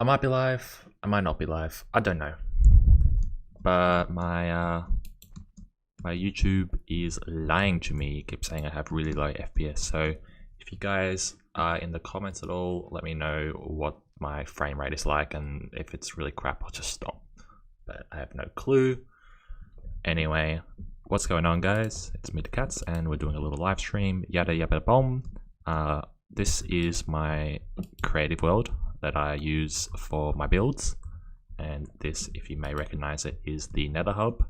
I might be live, I might not be live, I don't know. But my YouTube is lying to me. It keeps saying I have really low FPS. So if you guys are in the comments at all, let me know what my frame rate is like, and if it's really crap, I'll just stop. But I have no clue. Anyway, what's going on, guys? It's me, the Cats, and we're doing a little live stream. Yada yada bomb. This is my creative world that I use for my builds, and this, if you may recognize it, is the Nether hub.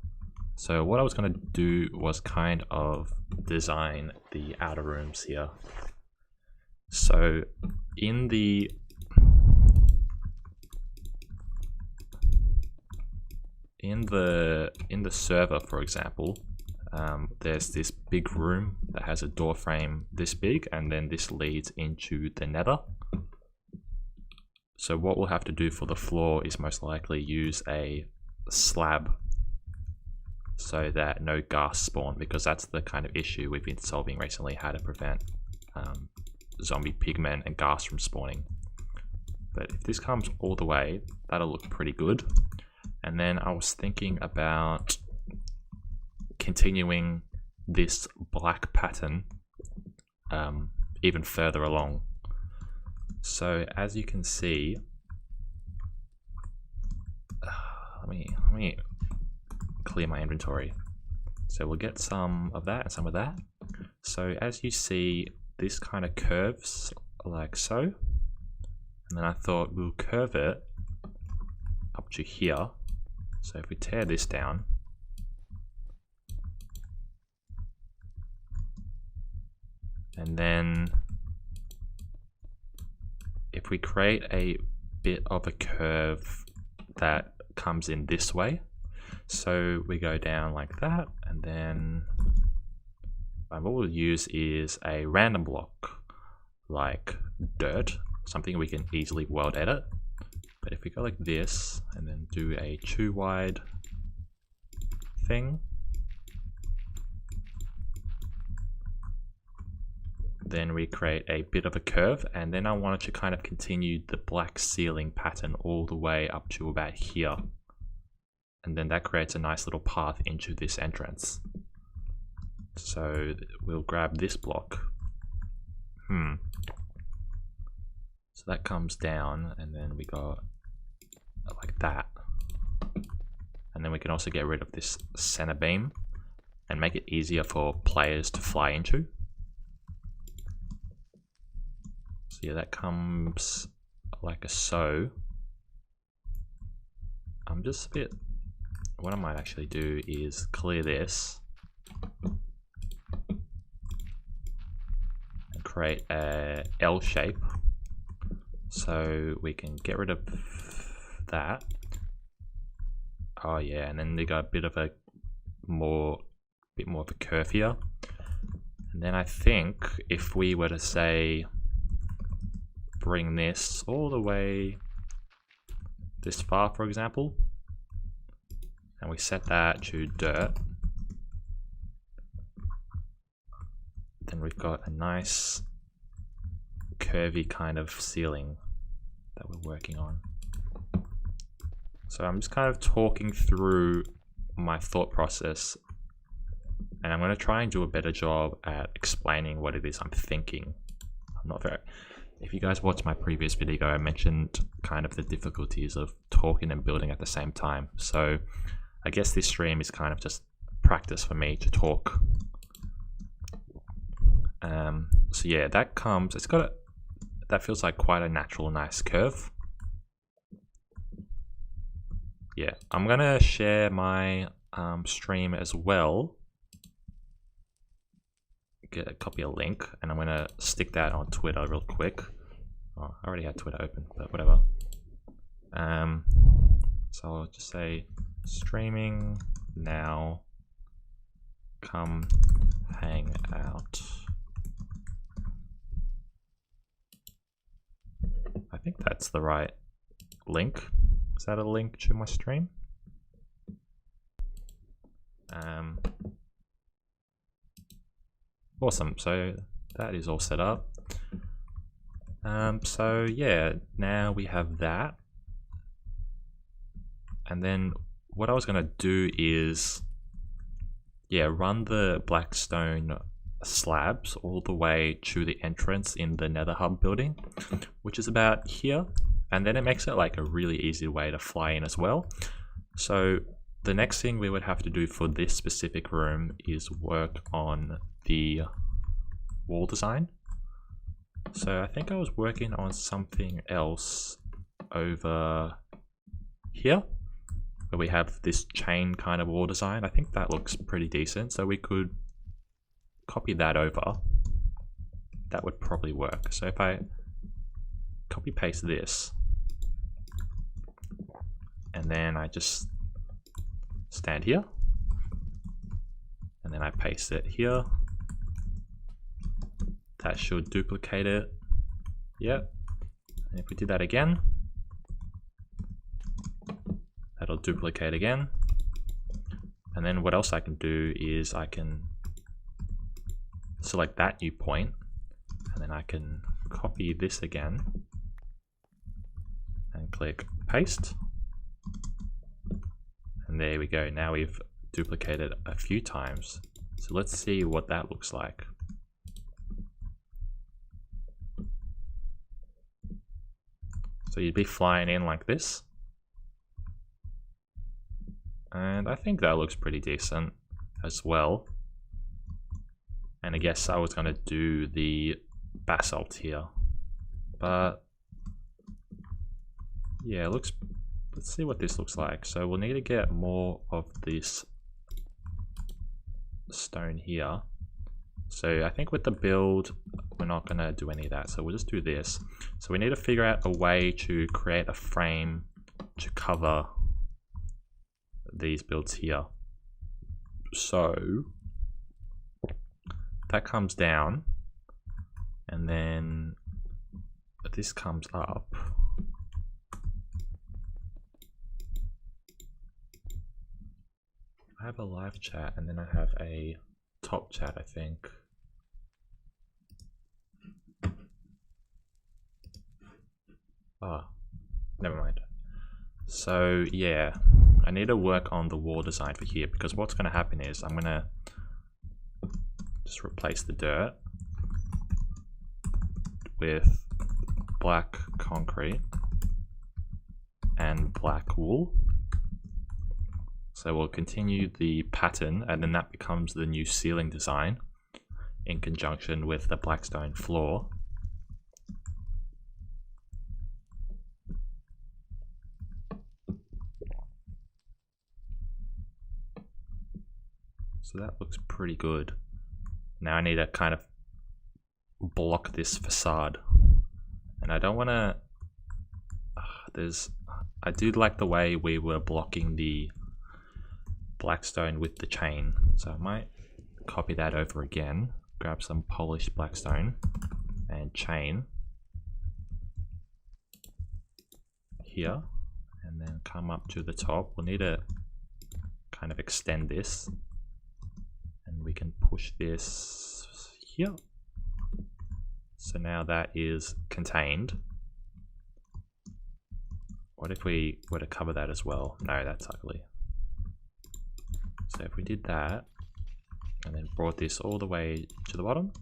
So what I was going to do was kind of design the outer rooms here. So in the server, for example, there's this big room that has a door frame this big, and then this leads into the Nether. So what we'll have to do for the floor is most likely use a slab so that no ghast spawn, because that's the kind of issue we've been solving recently, how to prevent zombie pigmen and ghast from spawning. But if this comes all the way, that'll look pretty good. And then I was thinking about continuing this black pattern even further along. So as you can see, let me clear my inventory. So we'll get some of that and some of that. So as you see, this kind of curves like so, and then I thought we'll curve it up to here. So if we tear this down, and then if we create a bit of a curve that comes in this way, so we go down like that, and then what we'll use is a random block like dirt, something we can easily world edit. But if we go like this and then do a 2 wide thing, then we create a bit of a curve, and then I wanted to kind of continue the black ceiling pattern all the way up to about here, and then that creates a nice little path into this entrance. So we'll grab this block, so that comes down, and then we go like that, and then we can also get rid of this center beam and make it easier for players to fly into. So yeah, that comes like a so. I'm just a bit, what I might actually do is clear this and create a L shape, so we can get rid of that. Oh yeah, and then we got a bit of a more of a curve here. And then I think if we were to say bring this all the way this far, for example, and we set that to dirt, then we've got a nice curvy kind of ceiling that we're working on. So I'm just kind of talking through my thought process, and I'm going to try and do a better job at explaining what it is I'm thinking. I'm not very... If you guys watched my previous video, I mentioned kind of the difficulties of talking and building at the same time. So I guess this stream is kind of just practice for me to talk. So yeah, that comes, it's got a, that feels like quite a natural, nice curve. Yeah, I'm gonna share my stream as well. Get a copy a link, and I'm gonna stick that on Twitter real quick. Oh, I already had Twitter open, but whatever. So I'll just say streaming now, come hang out. I think that's the right link. Is that a link to my stream? Awesome, so that is all set up. So yeah, now we have that. And then what I was gonna do is, yeah, run the black stone slabs all the way to the entrance in the Nether hub building, which is about here. And then it makes it like a really easy way to fly in as well. So the next thing we would have to do for this specific room is work on the wall design. So I think I was working on something else over here, where we have this chain kind of wall design. I think that looks pretty decent, so we could copy that over. That would probably work. So if I copy paste this, and then I just stand here, and then I paste it here, that should duplicate it. Yep. And if we do that again, that'll duplicate again. And then what else I can do is I can select that new point, and then I can copy this again and click paste. And there we go. Now we've duplicated a few times. So let's see what that looks like. So you'd be flying in like this. And I think that looks pretty decent as well. And I guess I was going to do the basalt here. But yeah, let's see what this looks like. So we'll need to get more of this stone here. So I think with the build, we're not going to do any of that. So we'll just do this. So we need to figure out a way to create a frame to cover these builds here. So that comes down, and then this comes up. I have a live chat, and then I have a top chat, I think. Ah, never mind. So yeah, I need to work on the wall design for here, because what's going to happen is I'm going to just replace the dirt with black concrete and black wool. So we'll continue the pattern, and then that becomes the new ceiling design in conjunction with the black stone floor. So that looks pretty good. Now I need to kind of block this facade. And I don't want to... I do like the way we were blocking the blackstone with the chain. So I might copy that over again. Grab some polished blackstone and chain here. And then come up to the top. We'll need to kind of extend this. And we can push this here. So now that is contained. What if we were to cover that as well? No, that's ugly. So if we did that, and then brought this all the way to the bottom,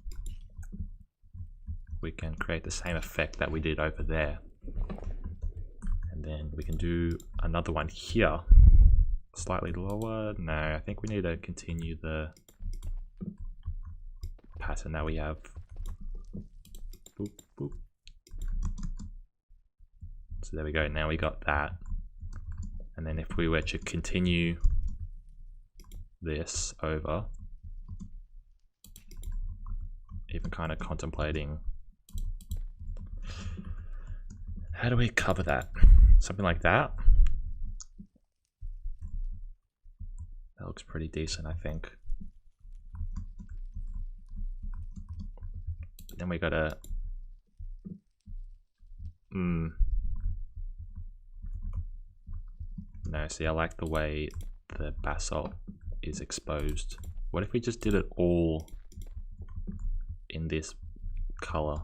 we can create the same effect that we did over there. And then we can do another one here. Slightly lower. No, I think we need to continue the pattern that we have. Boop, boop. So there we go. Now we got that. And then if we were to continue this over, even kind of contemplating, how do we cover that? Something like that. That looks pretty decent, I think. Then we gotta no, see, I like the way the basalt is exposed. What if we just did it all in this color?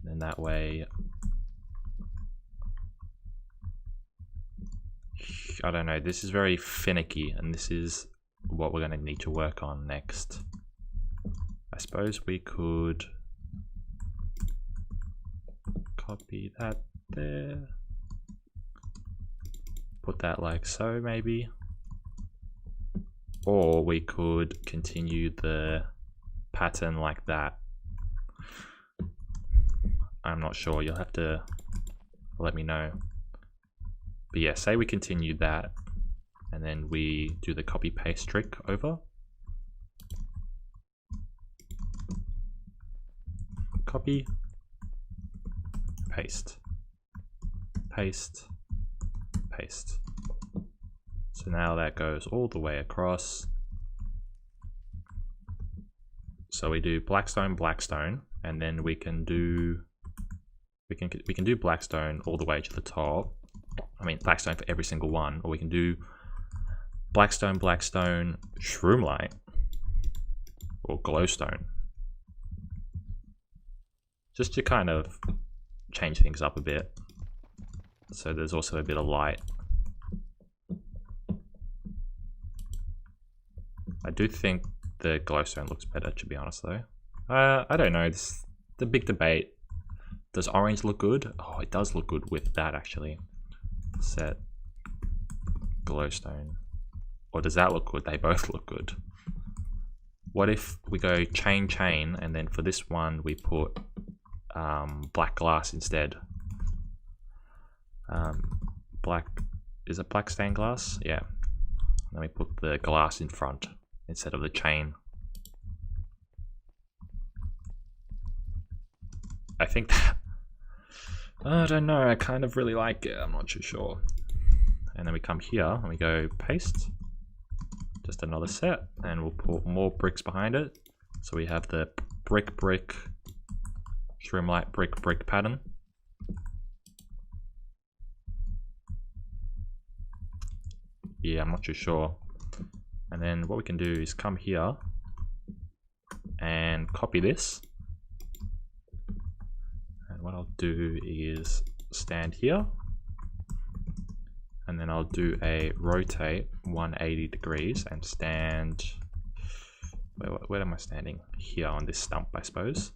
And then that way I don't know, this is very finicky, and this is what we're going to need to work on next. I suppose we could copy that there, put that like so maybe, or we could continue the pattern like that. I'm not sure, you'll have to let me know. But yeah, say we continue that and then we do the copy paste trick over. Copy, paste, paste, paste. So now that goes all the way across. So we do blackstone, blackstone, and then we can do blackstone all the way to the top. I mean blackstone for every single one, or we can do blackstone, blackstone, shroomlight, or glowstone. Just to kind of change things up a bit. So there's also a bit of light. I do think the glowstone looks better, to be honest though. I don't know, this the big debate. Does orange look good? Oh, it does look good with that actually. Set glowstone. Or does that look good? They both look good. What if we go chain, chain, and then for this one we put black glass instead? Black, is it black stained glass? Yeah. Then we put the glass in front instead of the chain. I think that, I don't know, I kind of really like it, I'm not too sure. And then we come here and we go paste, just another set, and we'll put more bricks behind it. So we have the brick, brick, shroomlight, brick, brick pattern. Yeah, I'm not too sure. And then what we can do is come here and copy this. And what I'll do is stand here. And then I'll do a rotate 180 degrees and stand, where am I standing? Here on this stump, I suppose.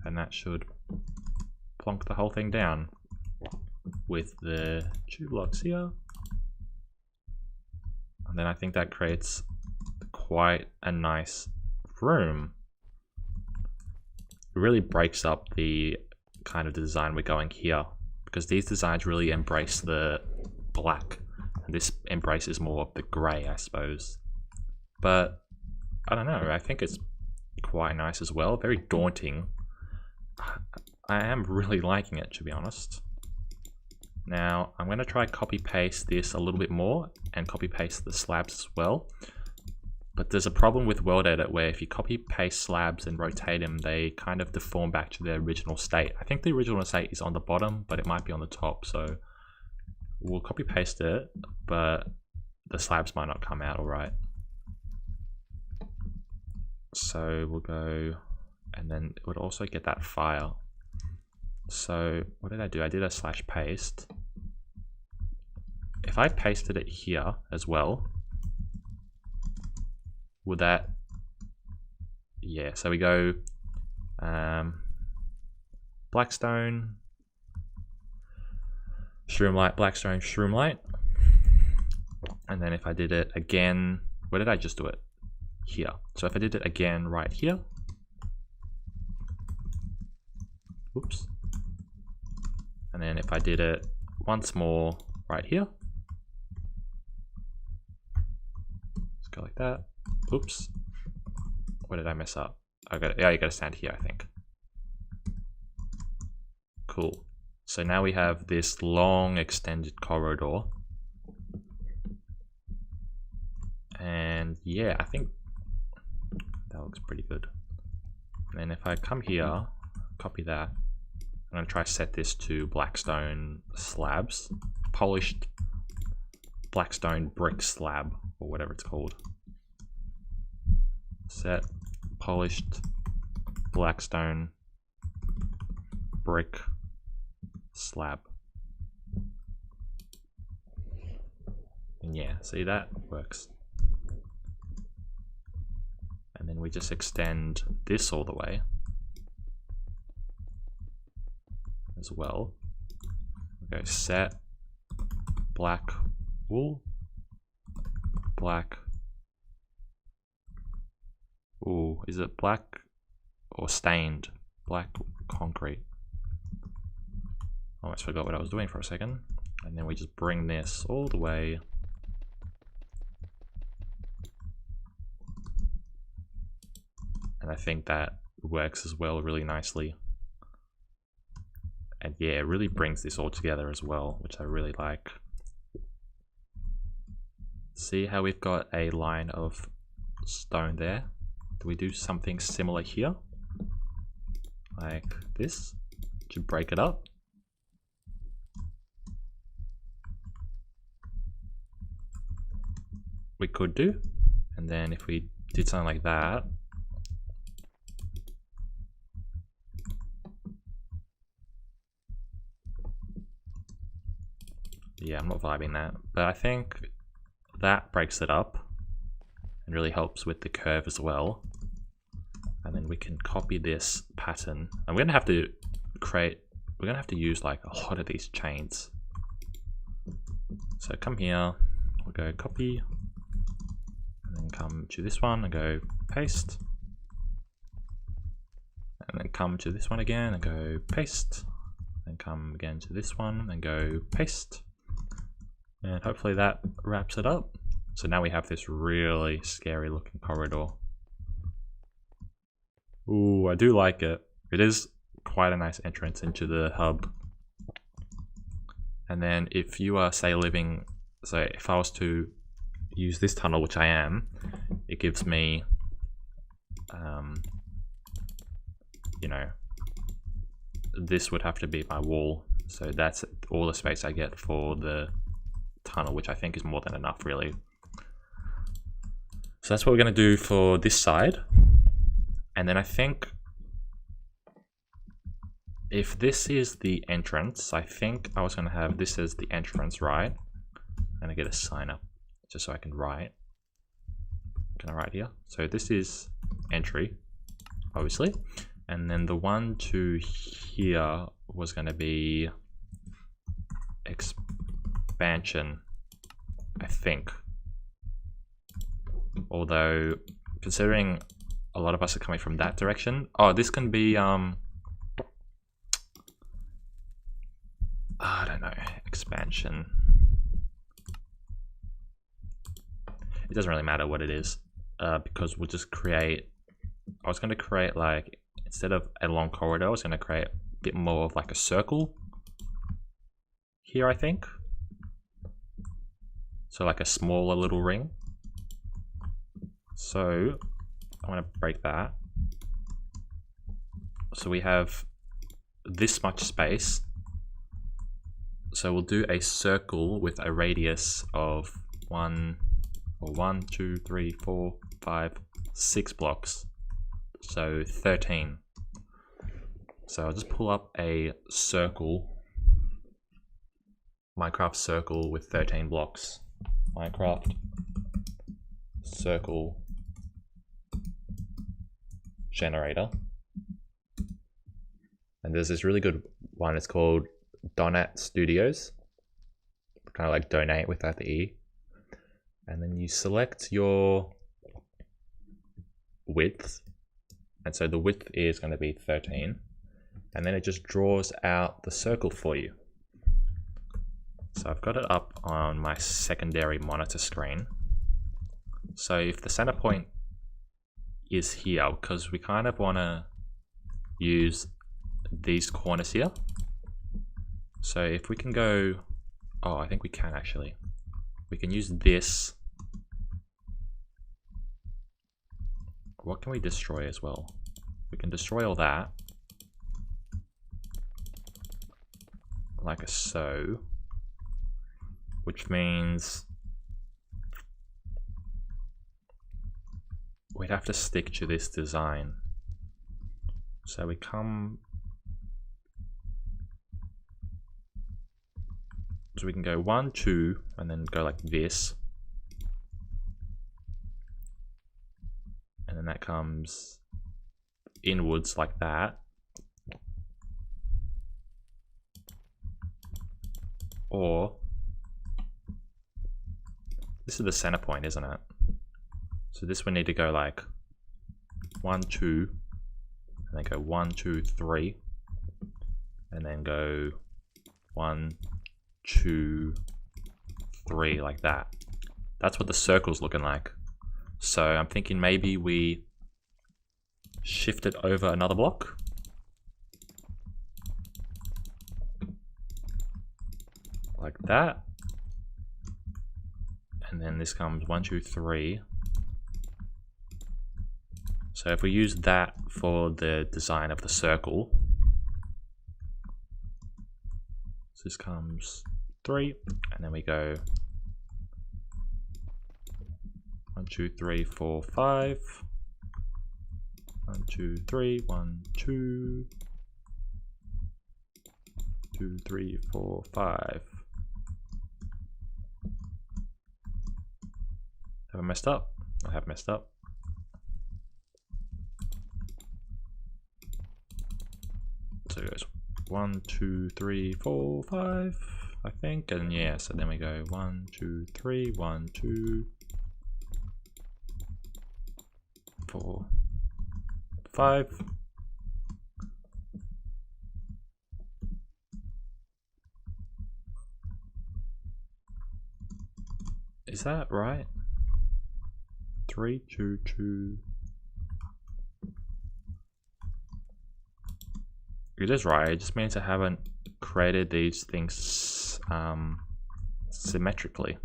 And that should plonk the whole thing down with the 2 blocks here. And then I think that creates quite a nice room. It really breaks up the kind of design we're going here, because these designs really embrace the black, and this embraces more of the grey, I suppose. But I don't know, I think it's quite nice as well, very daunting. I am really liking it, to be honest. Now I'm going to try copy paste this a little bit more and copy paste the slabs as well. But there's a problem with World Edit where if you copy paste slabs and rotate them, they kind of deform back to their original state. I think the original state is on the bottom, but it might be on the top. So we'll copy paste it, but the slabs might not come out all right. So we'll go, and then it would also get that file. So what did I do? I did a slash paste. If I pasted it here as well, would that, yeah, so we go blackstone, shroomlight, blackstone, shroomlight. And then if I did it again, where did I just do it? Here. So if I did it again right here, whoops. And then if I did it once more right here, let's go like that. Oops. Where did I mess up? Yeah, you gotta stand here, I think. Cool. So now we have this long extended corridor. And yeah, I think that looks pretty good. And then if I come here, copy that, I'm gonna try set this to blackstone slabs, polished blackstone brick slab, or whatever it's called. Set polished blackstone brick slab. And yeah, see, that works. And then we just extend this all the way as well. We go set black wool, black. Ooh, is it black or stained? Black concrete. Almost forgot what I was doing for a second. And then we just bring this all the way. And I think that works as well really nicely. And yeah, it really brings this all together as well, which I really like. See how we've got a line of stone there? Do we do something similar here? Like this to break it up? We could do. And then if we did something like that, yeah, I'm not vibing that, but I think that breaks it up and really helps with the curve as well. And then we can copy this pattern, and we're gonna have to use like a lot of these chains. So come here, we'll go copy, and then come to this one and go paste, and then come to this one again and go paste, and come again to this one and go paste. And hopefully that wraps it up. So now we have this really scary looking corridor. Ooh, I do like it. It is quite a nice entrance into the hub. And then if you are, say, living, so if I was to use this tunnel, which I am, it gives me, you know, this would have to be my wall. So that's all the space I get for the tunnel, which I think is more than enough, really. So that's what we're going to do for this side. And then I think if this is the entrance, I think I was going to have this as the entrance, right? And I get a sign up just so I can write. Can I write here? So this is entry, obviously. And then the one to here was going to be expansion, I think. Although, considering a lot of us are coming from that direction. Oh, this can be, I don't know, expansion. It doesn't really matter what it is, because we'll just create, I was going to create like, instead of a long corridor, I was going to create a bit more of like a circle here, I think. So like a smaller little ring. So I want to break that. So we have this much space. So we'll do a circle with a radius of 1, 2, 3, 4, 5, 6 blocks. So 13. So I'll just pull up a circle, Minecraft circle with 13 blocks. Minecraft circle generator. And there's this really good one, it's called Donat Studios. Kind of like donate without the E. And then you select your width. And so the width is going to be 13. And then it just draws out the circle for you. So I've got it up on my secondary monitor screen. So if the center point is here, because we kind of want to use these corners here. So if we can go, oh, I think we can actually. We can use this. What can we destroy as well? We can destroy all that. Like so. Which means we'd have to stick to this design. So we come So we can go 1, 2, and then go like this. And then that comes inwards like that. Or this is the center point, isn't it? So this we need to go like 1, 2, and then go 1, 2, 3, and then go 1, 2, 3 like that. That's what the circle's looking like. So I'm thinking maybe we shift it over another block. Like that. And then this comes 1, 2, 3. So if we use that for the design of the circle, so this comes 3, and then we go 1, 2, 3, 4, 5. 1, 2, 3, 1, 2, 2, 3, 4, 5. Have I messed up? I have messed up. So it goes 1, 2, 3, 4, 5, I think, and yeah, so then we go 1, 2, 3, 1, 2, 4, 5. Is that right? 3, 2, 2. It is right. It just means I haven't created these things symmetrically.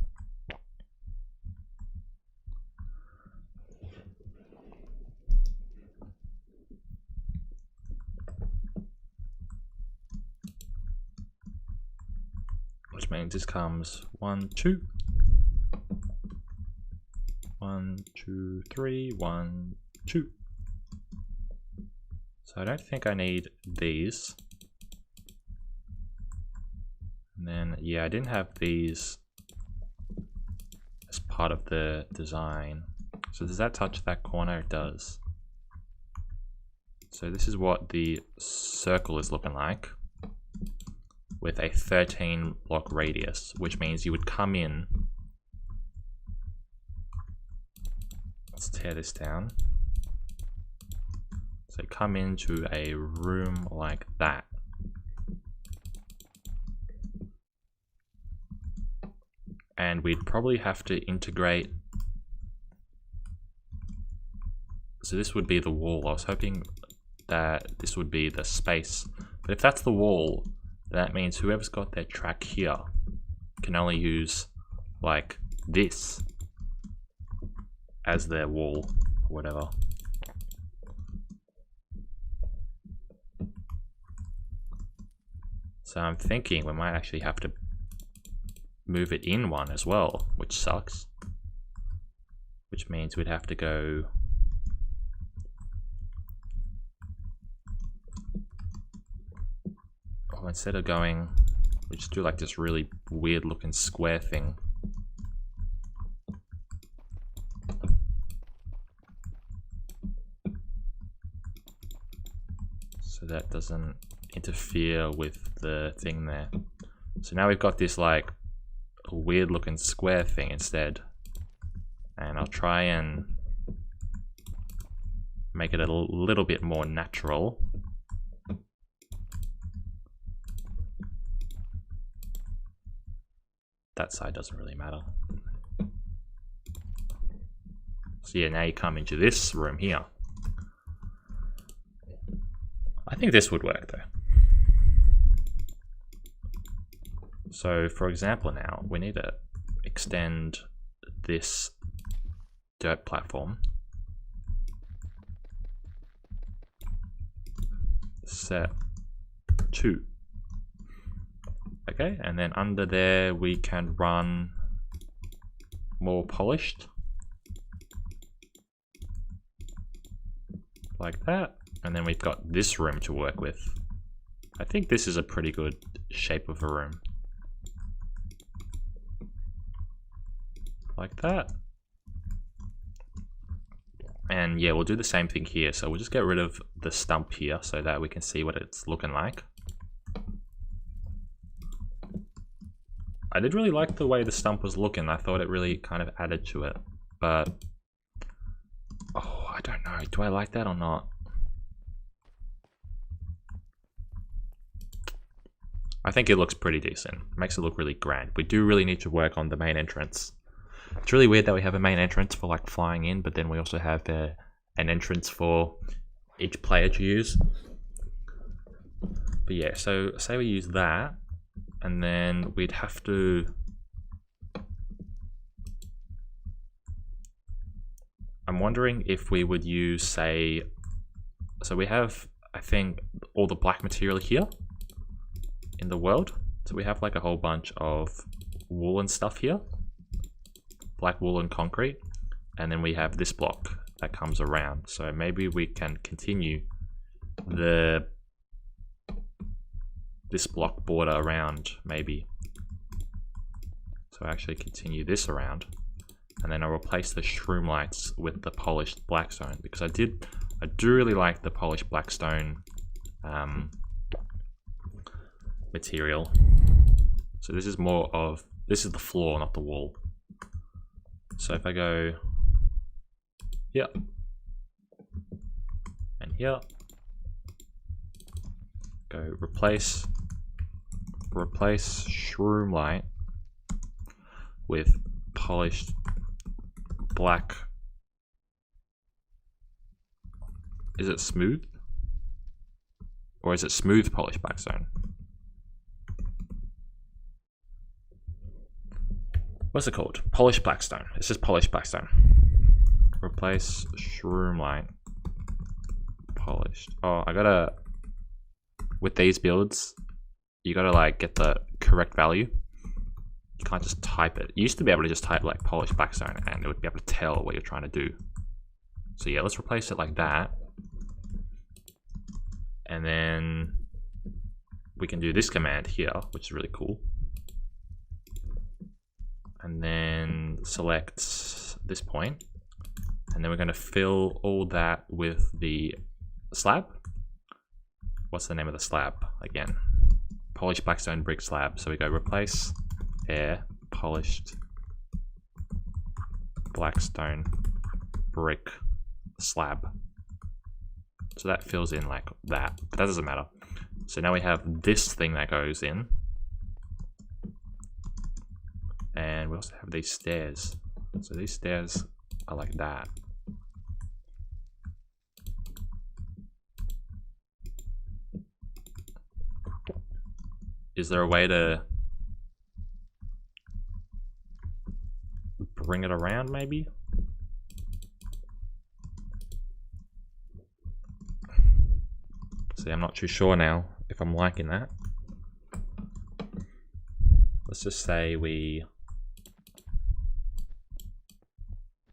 Which means this comes 1, 2. 1, 2, 3, 1, 2. So I don't think I need these. And then, yeah, I didn't have these as part of the design. So does that touch that corner? It does. So this is what the circle is looking like with a 13 block radius, which means you would come in. Let's tear this down. So come into a room like that. And we'd probably have to integrate. So this would be the wall. I was hoping that this would be the space. But if that's the wall, that means whoever's got their track here can only use like this as their wall or whatever. So I'm thinking we might actually have to move it in one as well, which sucks. Which means we'd have to go instead of going, we just do like this really weird looking square thing. So that doesn't interfere with the thing there. So now we've got this like a weird looking square thing instead. And I'll try and make it a little bit more natural. That side doesn't really matter. So yeah, now you come into this room here. I think this would work though. So for example now, we need to extend this dirt platform. Set 2. Okay, and then under there we can run more polished. Like that. And then we've got this room to work with. I think this is a pretty good shape of a room. like that. And yeah, we'll do the same thing here. So we'll just get rid of the stump here so that we can see what it's looking like. I did really like the way the stump was looking. I thought it really kind of added to it, but oh, I don't know. Do I like that or not? I think it looks pretty decent. It makes it look really grand. We do really need to work on the main entrance. It's really weird that we have a main entrance for like flying in, but then we also have an entrance for each player to use. But yeah, so say we use that, and then we'd have to... I'm wondering if we would use, say... So we have, I think, all the black material here in the world. So we have like a whole bunch of wool and stuff here. Black wool and concrete. And then we have this block that comes around. So maybe we can continue this block border around, maybe. So actually continue this around, and then I'll replace the shroom lights with the polished blackstone, because I do really like the polished blackstone material. So this is this is the floor, not the wall. So if I go here and here, go replace shroom light with polished black. Is it smooth? Or is it smooth polished blackstone? What's it called? Polished blackstone. This is polished blackstone. Replace shroom light. Polished. Oh, I gotta... With these builds, you gotta like get the correct value. You can't just type it. You used to be able to just type like polished blackstone and it would be able to tell what you're trying to do. So yeah, let's replace it like that. And then we can do this command here, which is really cool. And then select this point. And then we're gonna fill all that with the slab. What's the name of the slab again? Polished blackstone brick slab. So we go replace air polished blackstone brick slab. So that fills in like that, but that doesn't matter. So now we have this thing that goes in, and we also have these stairs. So these stairs are like that. Is there a way to bring it around maybe? See, I'm not too sure now if I'm liking that. Let's just say we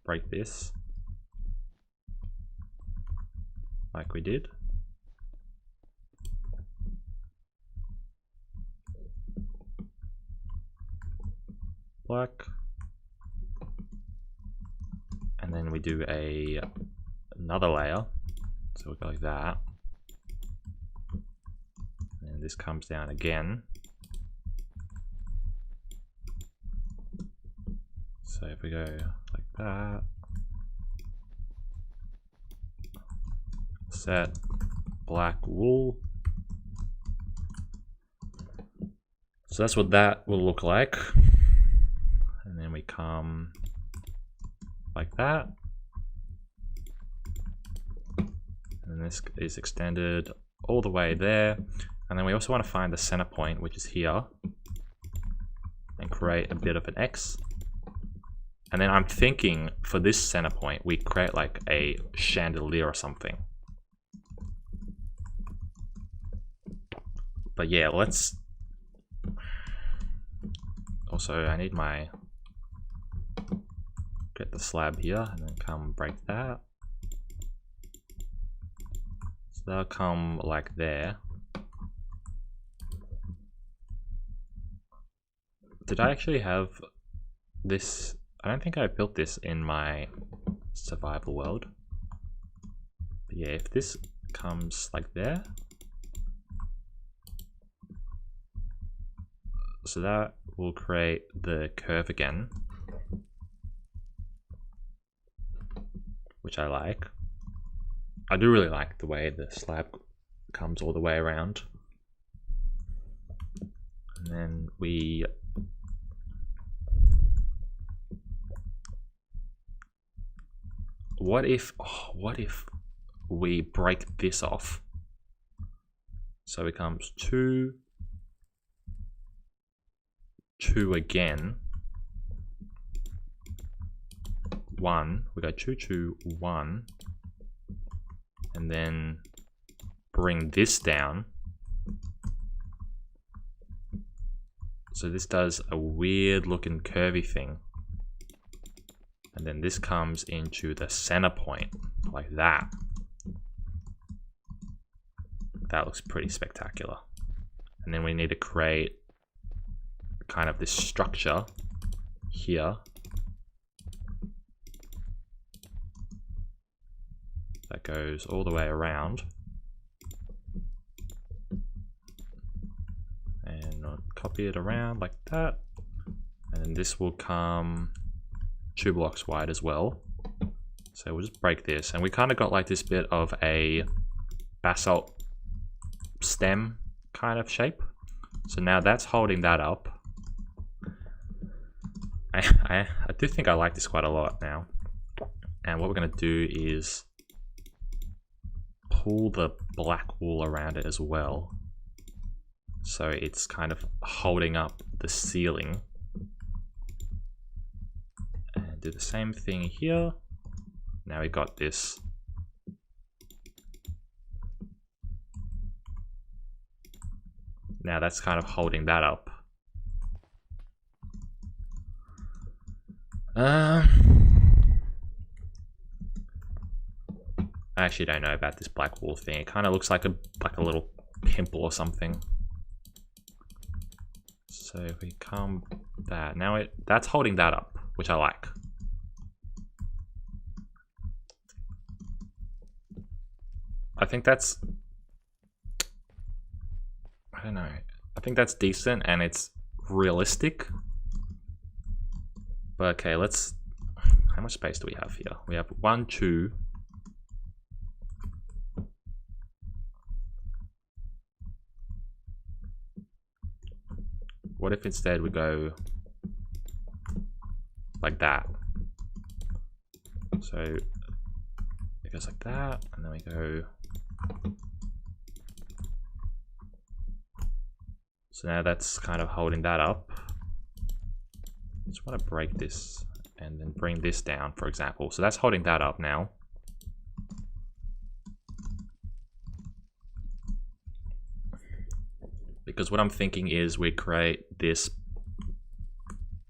break this like we did. Black, and then we do another layer, so we go like that, and this comes down again. So if we go like that, set black wool, so that's what that will look like. And then we come like that, and this is extended all the way there. And then we also want to find the center point, which is here, and create a bit of an X. And then I'm thinking for this center point, we create like a chandelier or something. But yeah, let's... Also, I need my... Get the slab here, and then come break that. So they'll come like there. Did I actually have this I don't think I built this in my survival world. But yeah, if this comes like there, so that will create the curve again, which I like. I do really like the way the slab comes all the way around. And then we what if we break this off? So it comes 2, 2 again, 1, we go 2, 2, 1, and then bring this down. So this does a weird looking curvy thing. And then this comes into the center point, like that. That looks pretty spectacular. And then we need to create kind of this structure here. That goes all the way around. And I'll copy it around like that. And then this will come 2 blocks wide as well. So we'll just break this. And we kind of got like this bit of a basalt stem kind of shape. So now that's holding that up. I do think I like this quite a lot now. And what we're going to do is pull the black wool around it as well. So it's kind of holding up the ceiling. And do the same thing here. Now we got this. Now that's kind of holding that up. I actually don't know about this black wool thing. It kind of looks like a little pimple or something. So if we come that, now that's holding that up, which I like. I think that's, I don't know. I think that's decent and it's realistic. But okay, let's, how much space do we have here? We have 1, 2. What if instead we go like that? So it goes like that, and then we go. So now that's kind of holding that up. Just want to break this and then bring this down, for example. So that's holding that up now. Because what I'm thinking is we create this,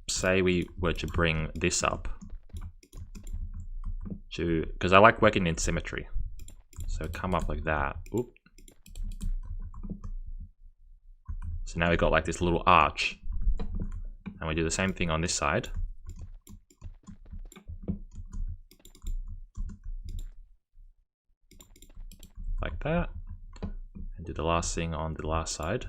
say we were to bring this up to, because I like working in symmetry. So come up like that. Oop. So now we've got like this little arch. And we do the same thing on this side. Like that. And do the last thing on the last side.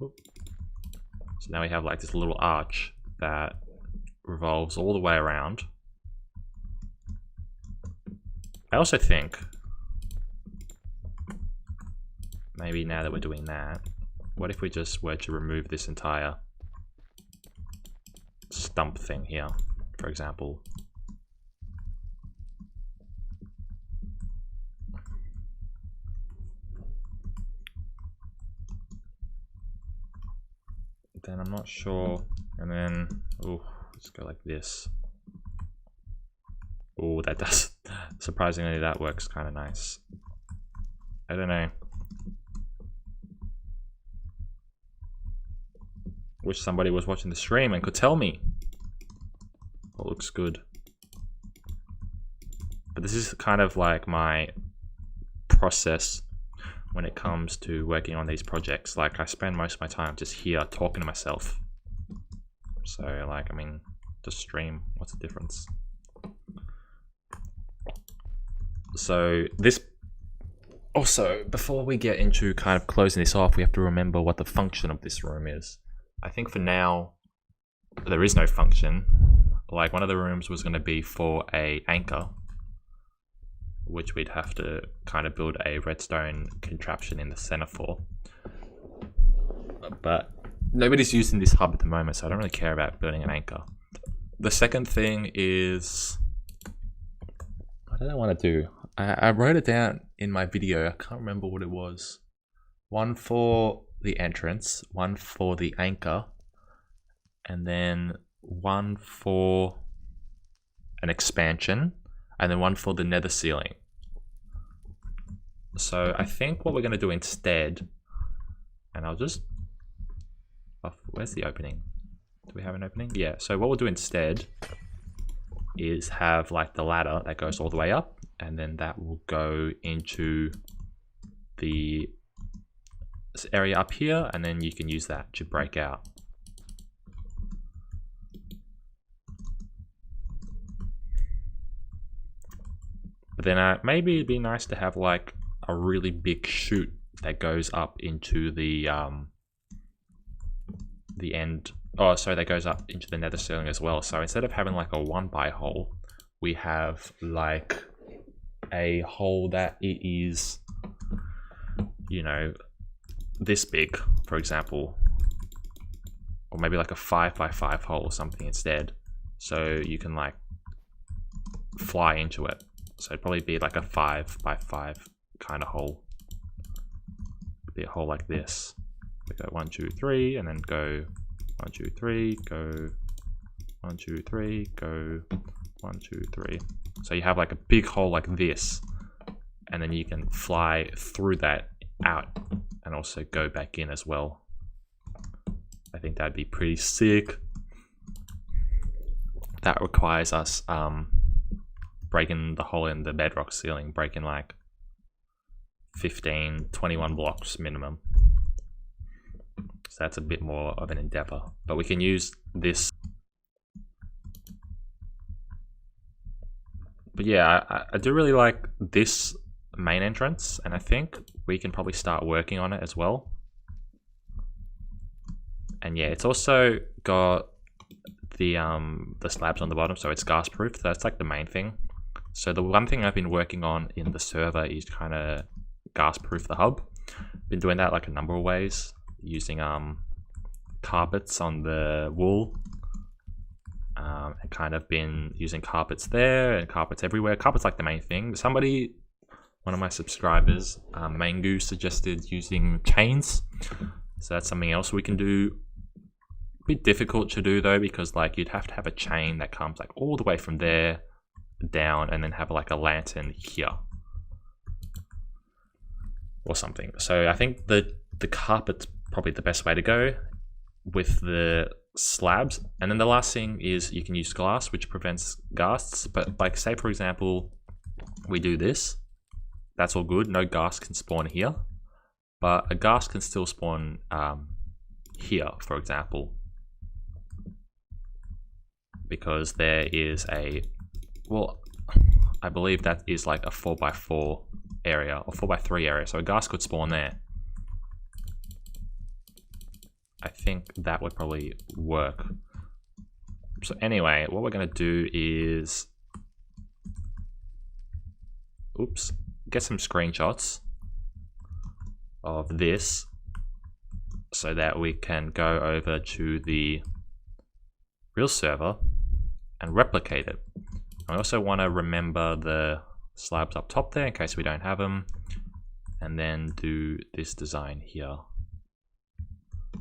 So now we have like this little arch that revolves all the way around. I also think, maybe now that we're doing that, what if we just were to remove this entire stump thing here, for example. Then I'm not sure, and then, oh, let's go like this. Oh, that does, surprisingly that works kind of nice. I don't know. Wish somebody was watching the stream and could tell me. It looks good. But this is kind of like my process when it comes to working on these projects. Like I spend most of my time just here talking to myself. So like, I mean, just stream, what's the difference? So this, also, before we get into kind of closing this off, we have to remember what the function of this room is. I think for now, there is no function. Like, one of the rooms was going to be for a anchor, which we'd have to kind of build a redstone contraption in the center for. But nobody's using this hub at the moment, so I don't really care about building an anchor. The second thing is, what did I want to do? I wrote it down in my video. I can't remember what it was. One for the entrance, one for the anchor, and then one for an expansion, and then one for the nether ceiling. So I think what we're going to do instead, and I'll just, oh, where's the opening? Do we have an opening? Yeah, so what we'll do instead is have like the ladder that goes all the way up, and then that will go into the area up here, and then you can use that to break out. But then maybe it'd be nice to have like a really big chute that goes up into the end. Oh, sorry, that goes up into the nether ceiling as well. So instead of having like a 1x hole, we have like a hole that it is, you know, this big, for example, or maybe like a 5x5 hole or something instead. So you can like fly into it. So it'd probably be like a 5x5 kind of hole. It'd be a hole like this. We go 1, 2, 3, and then go 1, 2, 3, go 1, 2, 3, go 1, 2, 3. So you have like a big hole like this, and then you can fly through that out and also go back in as well. I think that'd be pretty sick. That requires us breaking the hole in the bedrock ceiling, breaking like 15, 21 blocks minimum. So that's a bit more of an endeavor, but we can use this. But yeah, I do really like this main entrance, and I think we can probably start working on it as well. And yeah, it's also got the slabs on the bottom, so it's gas proof. So that's like the main thing. So the one thing I've been working on in the server is kind of gas proof the hub. Been doing that like a number of ways, using carpets on the wool, and kind of been using carpets there and carpets everywhere. Carpets like the main thing. Somebody, one of my subscribers, Mangu, suggested using chains. So that's something else we can do. A bit difficult to do though, because like you'd have to have a chain that comes like all the way from there down, and then have like a lantern here or something. So I think the carpet's probably the best way to go with the slabs. And then the last thing is you can use glass, which prevents ghasts. But like, say for example, we do this, that's all good, no ghast can spawn here, but a ghast can still spawn here, for example, because there is a, well, I believe that is like a 4x4 area or 4x3 area, so a ghast could spawn there. I think that would probably work. So anyway, what we're going to do is, oops, get some screenshots of this so that we can go over to the real server and replicate it. I also want to remember the slabs up top there in case we don't have them, and then do this design here.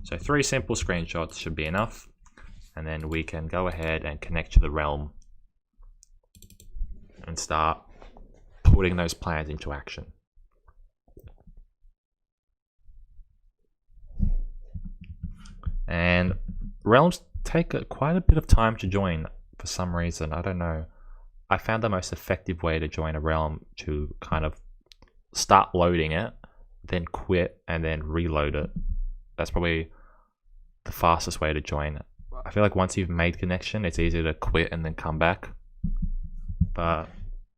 So 3 simple screenshots should be enough, and then we can go ahead and connect to the realm and start putting those plans into action. And realms take quite a bit of time to join for some reason, I don't know. I found the most effective way to join a realm to kind of start loading it, then quit, and then reload it. That's probably the fastest way to join. I feel like once you've made connection, it's easy to quit and then come back. But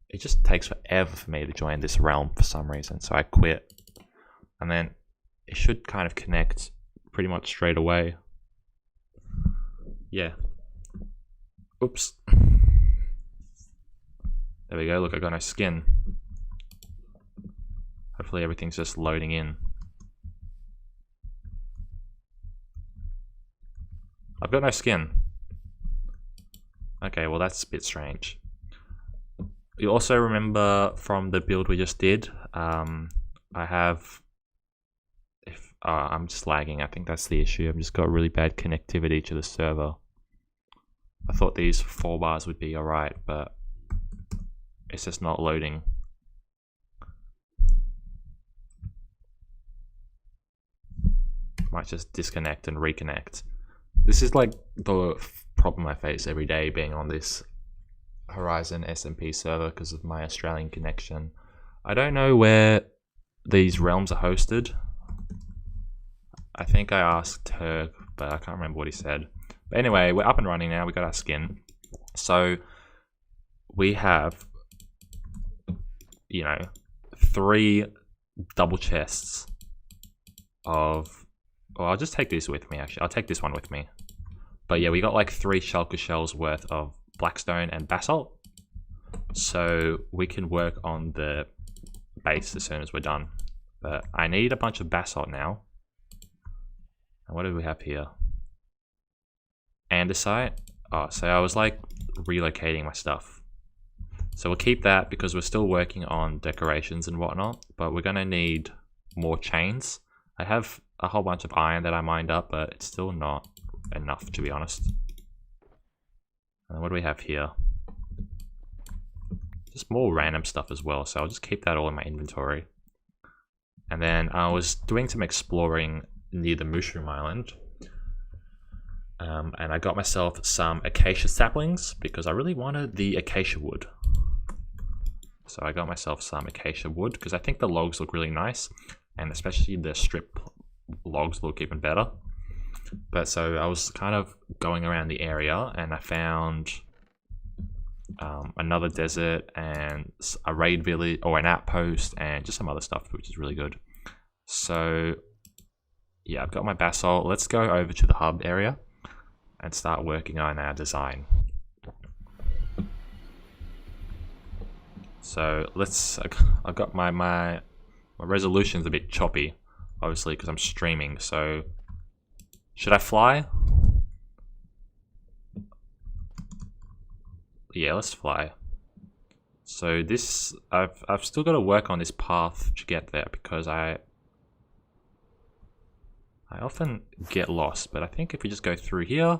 it just takes forever for me to join this realm for some reason. So I quit. And then it should kind of connect pretty much straight away. Yeah. Oops. There we go. Look, I got no skin. Hopefully everything's just loading in. I've got no skin. Okay, well that's a bit strange. You also remember from the build we just did, I have... I'm just lagging, I think that's the issue. I've just got really bad connectivity to the server. I thought these 4 bars would be alright, but it's just not loading. Might just disconnect and reconnect. This is like the problem I face every day being on this Horizon SMP server because of my Australian connection. I don't know where these realms are hosted. I think I asked her, but I can't remember what he said. But anyway, we're up and running now. We got our skin. So we have, you know, 3 double chests of... Well, I'll just take this with me, actually. I'll take this one with me. But yeah, we got like 3 shulker shells worth of blackstone and basalt. So we can work on the base as soon as we're done. But I need a bunch of basalt now. And what do we have here? Andesite. Oh, so I was like relocating my stuff. So we'll keep that because we're still working on decorations and whatnot. But we're going to need more chains. I have a whole bunch of iron that I mined up, but it's still not enough, to be honest. And what do we have here? Just more random stuff as well, so I'll just keep that all in my inventory. And then I was doing some exploring near the Mushroom Island. And I got myself some acacia saplings because I really wanted the acacia wood. So I got myself some acacia wood because I think the logs look really nice. And especially the strip logs look even better. But so I was kind of going around the area and I found another desert and a raid village or an outpost and just some other stuff, which is really good. So yeah, I've got my basalt. Let's go over to the hub area and start working on our design. So let's, I've got my resolution's a bit choppy, obviously, because I'm streaming. So, should I fly? Yeah, let's fly. So this, I've still got to work on this path to get there because I often get lost. But I think if we just go through here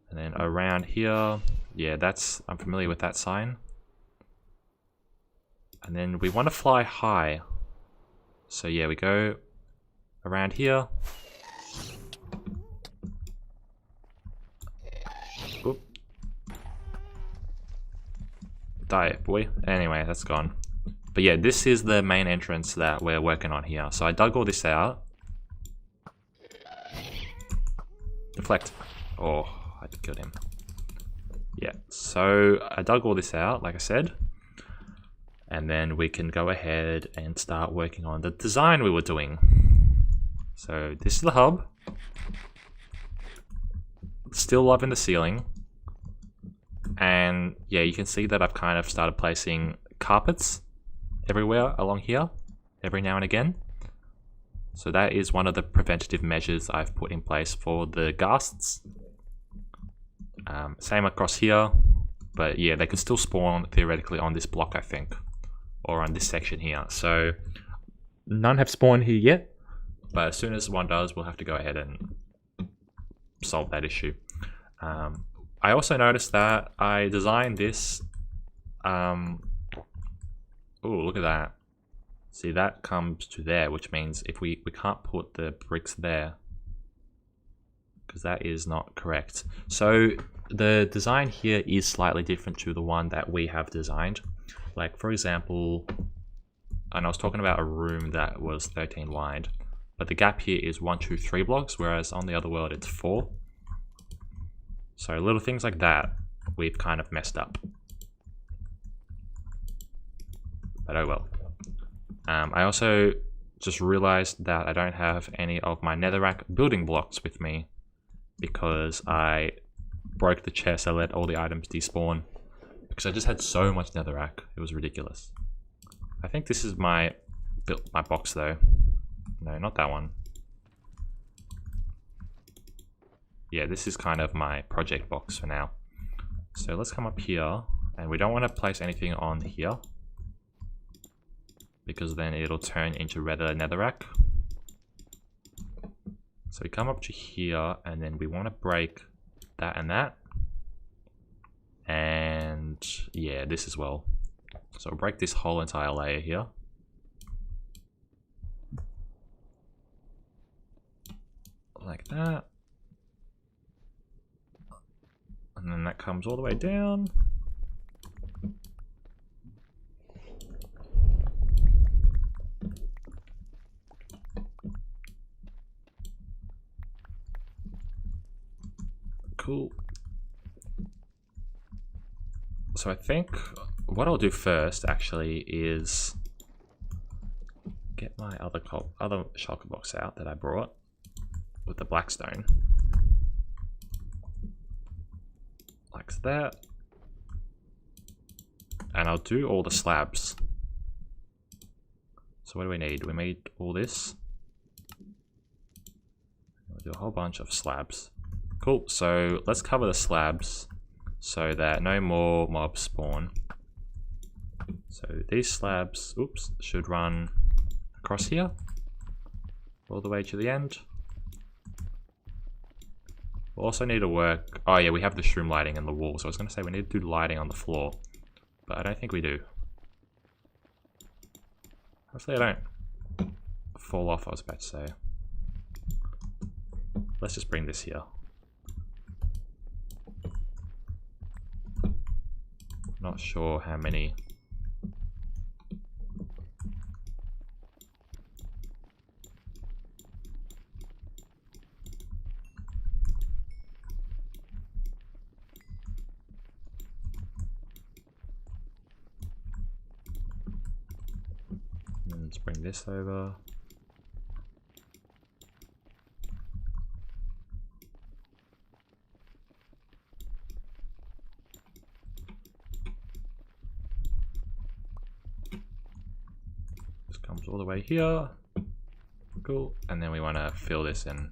and then around here, yeah, I'm familiar with that sign. And then we want to fly high. So yeah, we go around here. Oop. Die, boy. Anyway, that's gone. But yeah, this is the main entrance that we're working on here. So I dug all this out. Deflect. Oh, I killed him. Yeah, so I dug all this out, like I said. And then we can go ahead and start working on the design we were doing. So this is the hub. Still loving the ceiling. And yeah, you can see that I've kind of started placing carpets everywhere along here, every now and again. So that is one of the preventative measures I've put in place for the ghasts. Same across here. But yeah, they can still spawn theoretically on this block, I think. Or on this section here. So none have spawned here yet, but as soon as one does, we'll have to go ahead and solve that issue. I also noticed that I designed this. Oh, look at that. See, that comes to there, which means if we can't put the bricks there because that is not correct. So the design here is slightly different to the one that we have designed. Like, for example, and I was talking about a room that was 13 wide. but the gap here is 1, 2, 3 blocks, whereas on the other world it's 4. So little things like that, we've kind of messed up. But oh well. I also just realized that I don't have any of my netherrack building blocks with me because I broke the chest. I let all the items despawn because I just had so much netherrack. It was ridiculous. I think this is my box though. No, not that one. Yeah, this is kind of my project box for now. So let's come up here, and we don't want to place anything on here because then it'll turn into regular netherrack. So we come up to here, and then we want to break that and that. And yeah, this as well. So we'll break this whole entire layer here. Like that. And then that comes all the way down. Cool. So I think what I'll do first actually is get my other shulker box out that I brought with the blackstone. Like that. And I'll do all the slabs. So what do we need? We need all this. We'll do a whole bunch of slabs. Cool, so let's cover the slabs so that no more mobs spawn. So these slabs, oops, should run across here, all the way to the end. We'll also need to work, oh yeah, we have the shroom lighting in the wall, so I was going to say we need to do lighting on the floor, but I don't think we do. Hopefully I don't fall off, I was about to say. Let's just bring this here. Not sure how many. Let's bring this over. Comes all the way here. Cool. And then we want to fill this in.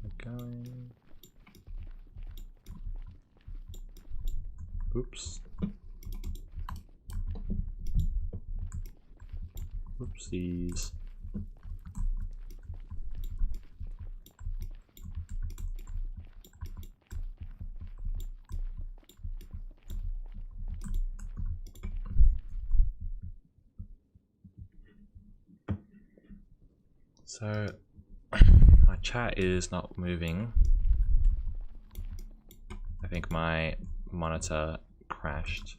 Keep going. Oops. Oopsies. So my chat is not moving. I think my monitor crashed.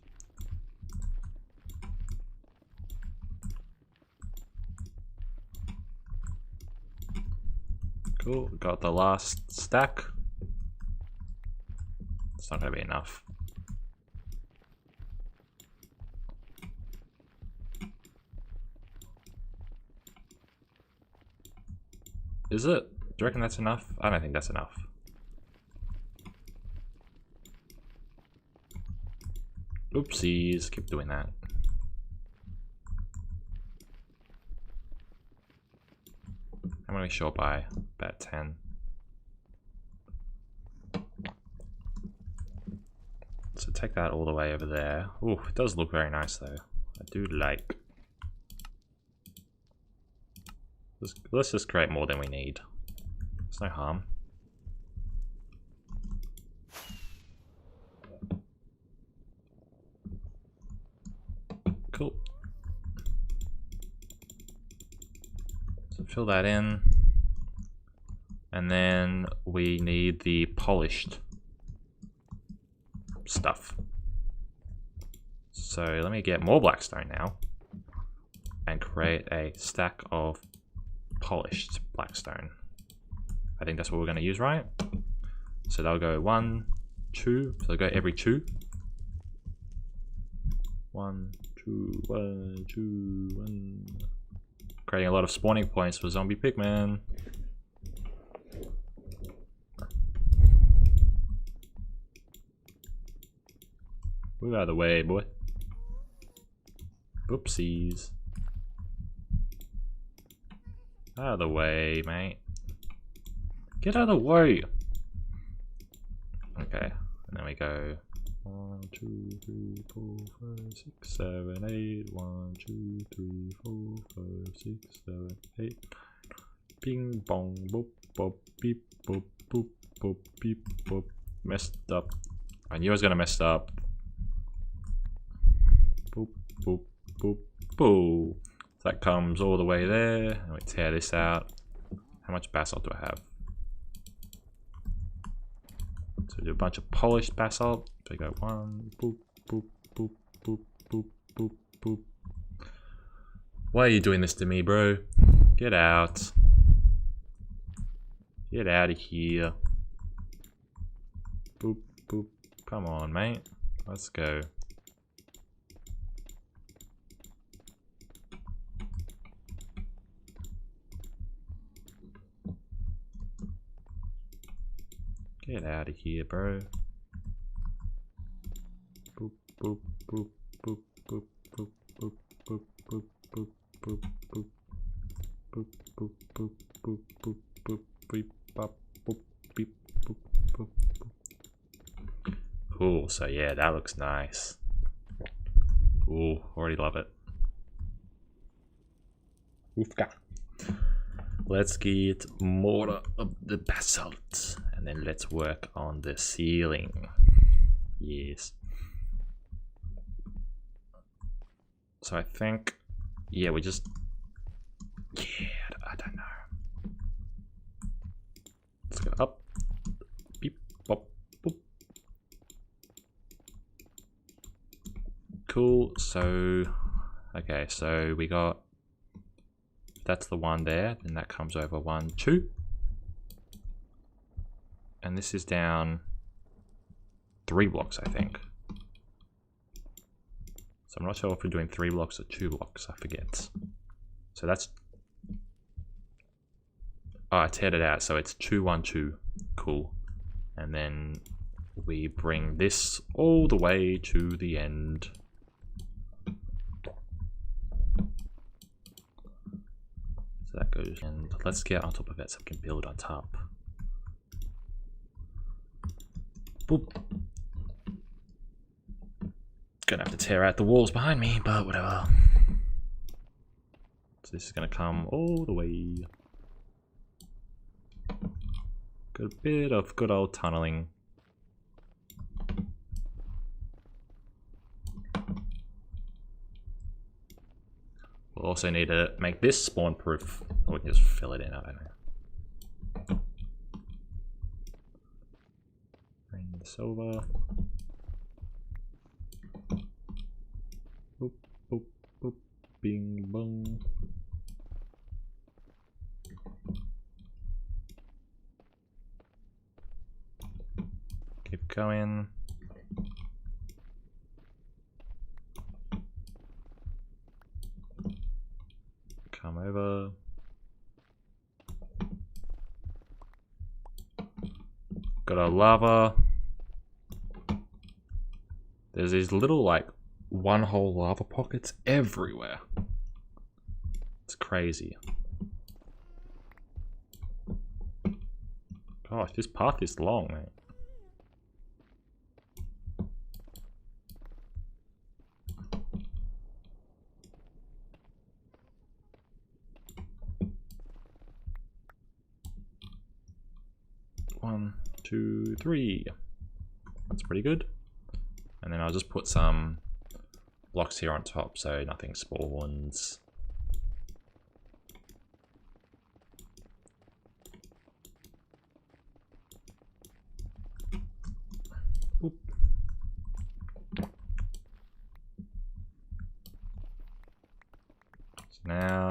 Cool, got the last stack. It's not gonna be enough. Is it? Do you reckon that's enough? I don't think that's enough. Oopsies, keep doing that. I'm only short by about 10. So take that all the way over there. Ooh, it does look very nice though. I do like. Let's just create more than we need. There's no harm. Cool. So fill that in. And then we need the polished stuff. So let me get more blackstone now and create a stack of polished blackstone. I think that's what we're going to use, right? So they'll go 1, 2. So they'll go every 2. 1, 2, 1, 2, 1. Creating a lot of spawning points for zombie pigmen. Move out of the way, boy. Oopsies. Out of the way, mate. Get out of the way! Okay, and then we go 1, 2, 3, 4, 5, 6, 7, 8. 1, 2, 3, 4, 5, 6, 7, 8. Bing bong boop boop beep boop boop boop beep boop. Messed up. I knew I was gonna mess up. Boop boop boop boop. So that comes all the way there, and we tear this out. How much basalt do I have? So we do a bunch of polished basalt. So we go 1 boop boop boop boop boop boop boop. Why are you doing this to me, bro? Get out. Get out of here. Boop boop. Come on, mate. Let's go. Get out of here, bro. Boop boop boop boop boop boop boop boop boop boop boop boop boop boop boop boop boop boop beep bop boop beep boop boop boop. Cool, so yeah, that looks nice. Ooh, already love it. Oofka. Let's get more of the basalt and then let's work on the ceiling. Yes. So I think, yeah, we just, yeah, I don't know. Let's go up, beep, bop, boop. Cool, so, okay, so we got, that's the one there, then that comes over 1, 2. And this is down 3 blocks, I think. So I'm not sure if we're doing 3 blocks or 2 blocks, I forget. So that's, oh, I teared it out, so it's 2, 1, 2, cool. And then we bring this all the way to the end. So that goes, and let's get on top of it so we can build on top. Boop. Gonna have to tear out the walls behind me, but whatever. So this is gonna come all the way. Good bit of good old tunneling. We'll also need to make this spawn proof. Or we can just fill it in, I don't know. Bring this over. Boop, boop, boop, bing, bong. Keep going. Come over. Got our lava. There's these little like one-hole lava pockets everywhere. It's crazy. Gosh, this path is long, mate. One, 2, 3. That's pretty good. And then I'll just put some blocks here on top so nothing spawns.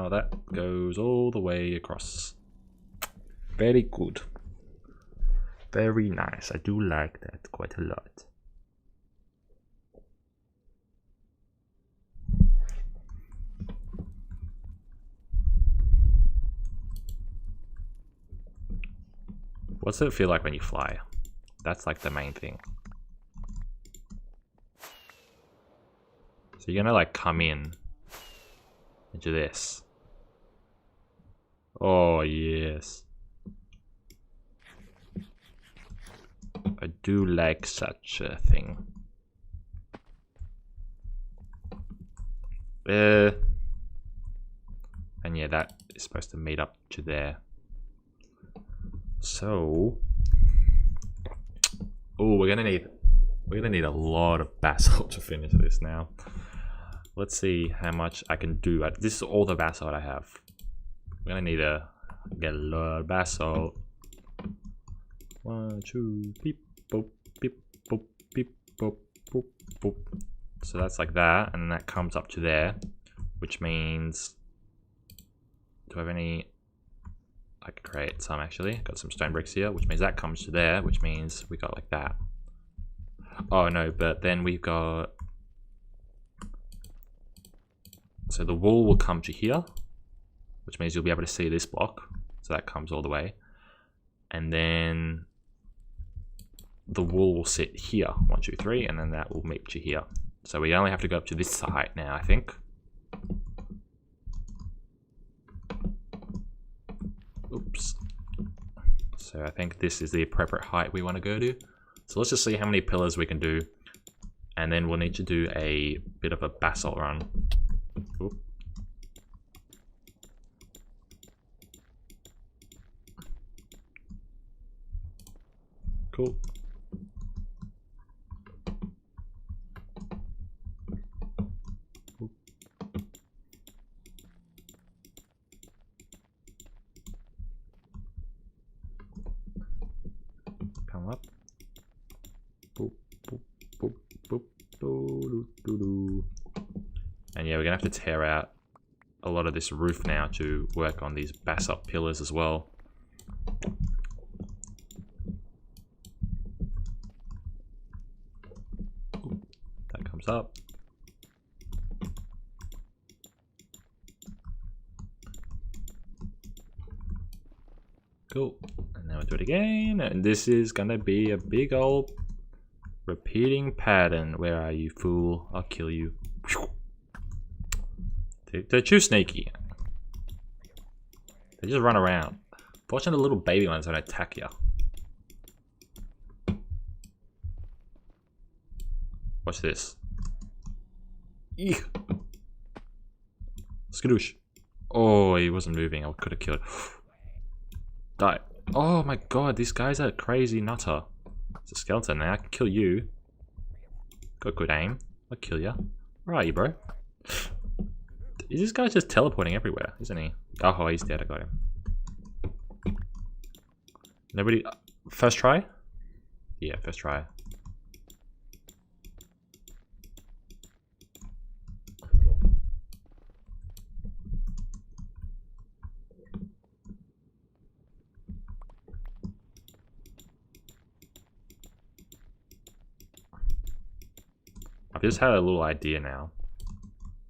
now that goes all the way across. Very good. Very nice. I do like that quite a lot. What's it feel like when you fly? That's like the main thing. So you're gonna like come in into this. Oh yes. I do like such a thing. And yeah, that is supposed to meet up to there. So, oh, we're gonna need a lot of basalt to finish this now. Let's see how much I can do. This is all the basalt I have. We're gonna need to get a lot of basalt. 1, 2, beep, boop, beep, boop, beep, boop, boop, boop. So that's like that, and that comes up to there, which means, do I have any? I could create some actually. Got some stone bricks here, which means that comes to there, which means we got like that. Oh no, but then we've got, so the wall will come to here, which means you'll be able to see this block. So that comes all the way. And then the wall will sit here, 1, 2, 3, and then that will meet to here. So we only have to go up to this height now, I think. Oops. So I think this is the appropriate height we want to go to. So let's just see how many pillars we can do. And then we'll need to do a bit of a basalt run. Oop. Cool. Come up. Boop, boop, boop, boop, doo, doo, doo. And yeah, we're gonna have to tear out a lot of this roof now to work on these basalt pillars as well. That comes up. Cool. And then we'll do it again. And this is gonna be a big old repeating pattern. Where are you, fool? I'll kill you. They're too sneaky. They just run around. Fortunately, the little baby ones don't attack you. Watch this. Eek. Skadoosh. Oh, he wasn't moving. I could have killed. Die. Oh my god, these guys are crazy nutter. It's a skeleton now. I can kill you. Got good aim. I'll kill you. Where are you, bro? Is this guy just teleporting everywhere, isn't he? Oh, he's dead. I got him. Nobody. First try? Yeah, first try. I've just had a little idea now.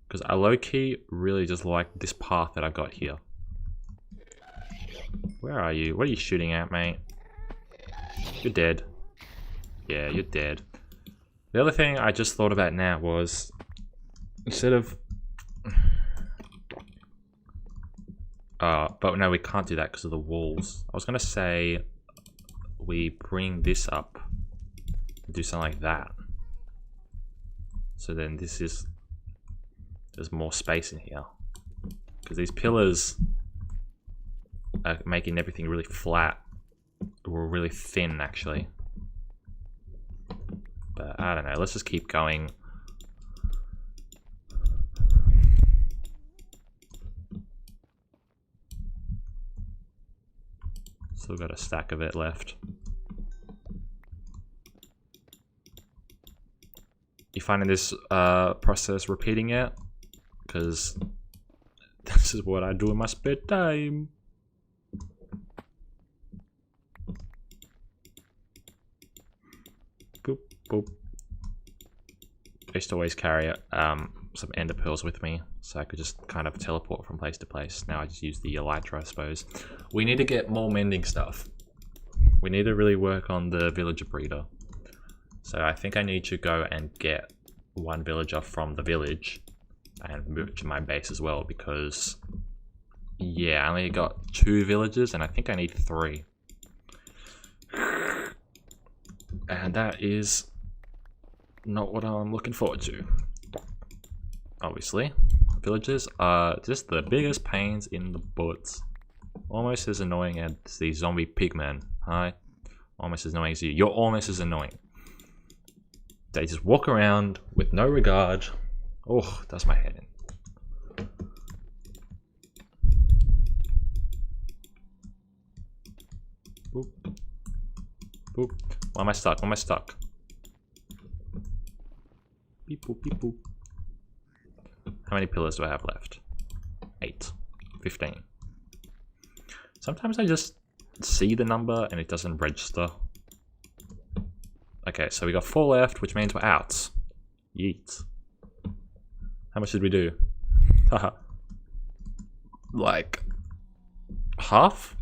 Because I low-key really just like this path that I've got here. Where are you? What are you shooting at, mate? You're dead. Yeah, you're dead. The other thing I just thought about now was, instead of... but no, we can't do that because of the walls. I was going to say we bring this up and do something like that. So then this is... There's more space in here. Because these pillars are making everything really flat. Or really thin, actually. But I don't know, let's just keep going. Still got a stack of it left. You finding this process repeating yet? Because This is what I do in my spare time. Boop, boop. I used to always carry some ender pearls with me, so I could just kind of teleport from place to place. Now I just use the elytra, I suppose. We need to get more mending stuff. We need to really work on the villager breeder. So I think I need to go and get one villager from the village and move it to my base as well, because yeah, I only got 2 villagers and I think I need 3. And that is not what I'm looking forward to. Obviously, villagers are just the biggest pains in the butts. Almost as annoying as the zombie pigmen. Hi. Almost as annoying as you. You're almost as annoying. They just walk around with no regard. Oh, that's my head in. Boop. Boop. Why am I stuck? Why am I stuck? Beep boop, beep boop. How many pillars do I have left? 8. 15. Sometimes I just see the number and it doesn't register. Okay, so we got 4 left, which means we're out. Yeet. How much did we do? Haha. Like half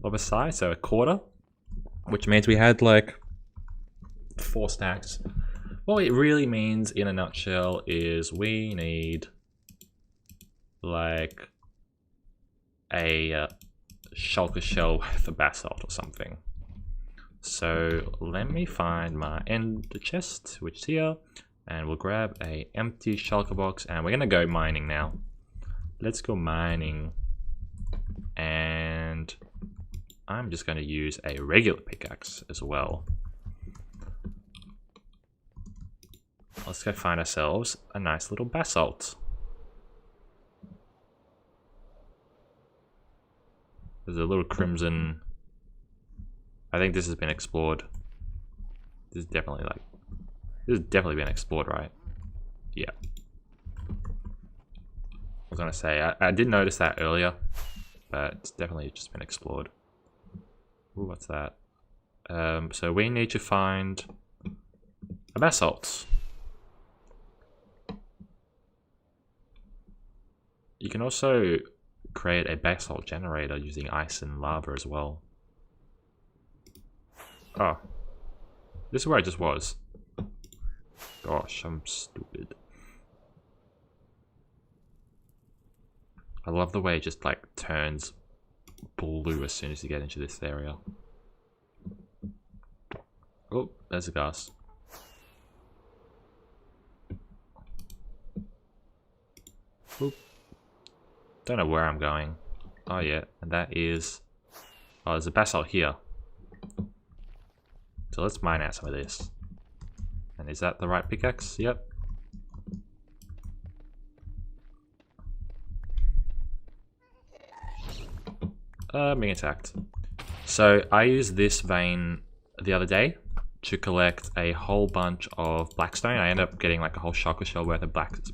of a size, so a quarter. Which means we had like 4 stacks. What it really means in a nutshell is we need like a shulker shell with a basalt or something. So let me find my ender chest, which is here, and we'll grab a empty shulker box, and we're gonna go mining now. Let's go mining, and I'm just gonna use a regular pickaxe as well. Let's go find ourselves a nice little basalt. There's a little crimson. I think this has been explored. This is definitely been explored, right? Yeah. I was gonna say, I did notice that earlier, but it's definitely just been explored. Ooh, what's that? So we need to find a basalt. You can also create a basalt generator using ice and lava as well. Oh, this is where I just was. Gosh, I'm stupid. I love the way it just like turns blue as soon as you get into this area. Oh, there's a gas. Oop. Don't know where I'm going. Oh yeah, and that is... Oh, there's a basalt here. So let's mine out some of this. And is that the right pickaxe? Yep. Being attacked. So I used this vein the other day to collect a whole bunch of blackstone. I ended up getting like a whole shulker shell worth of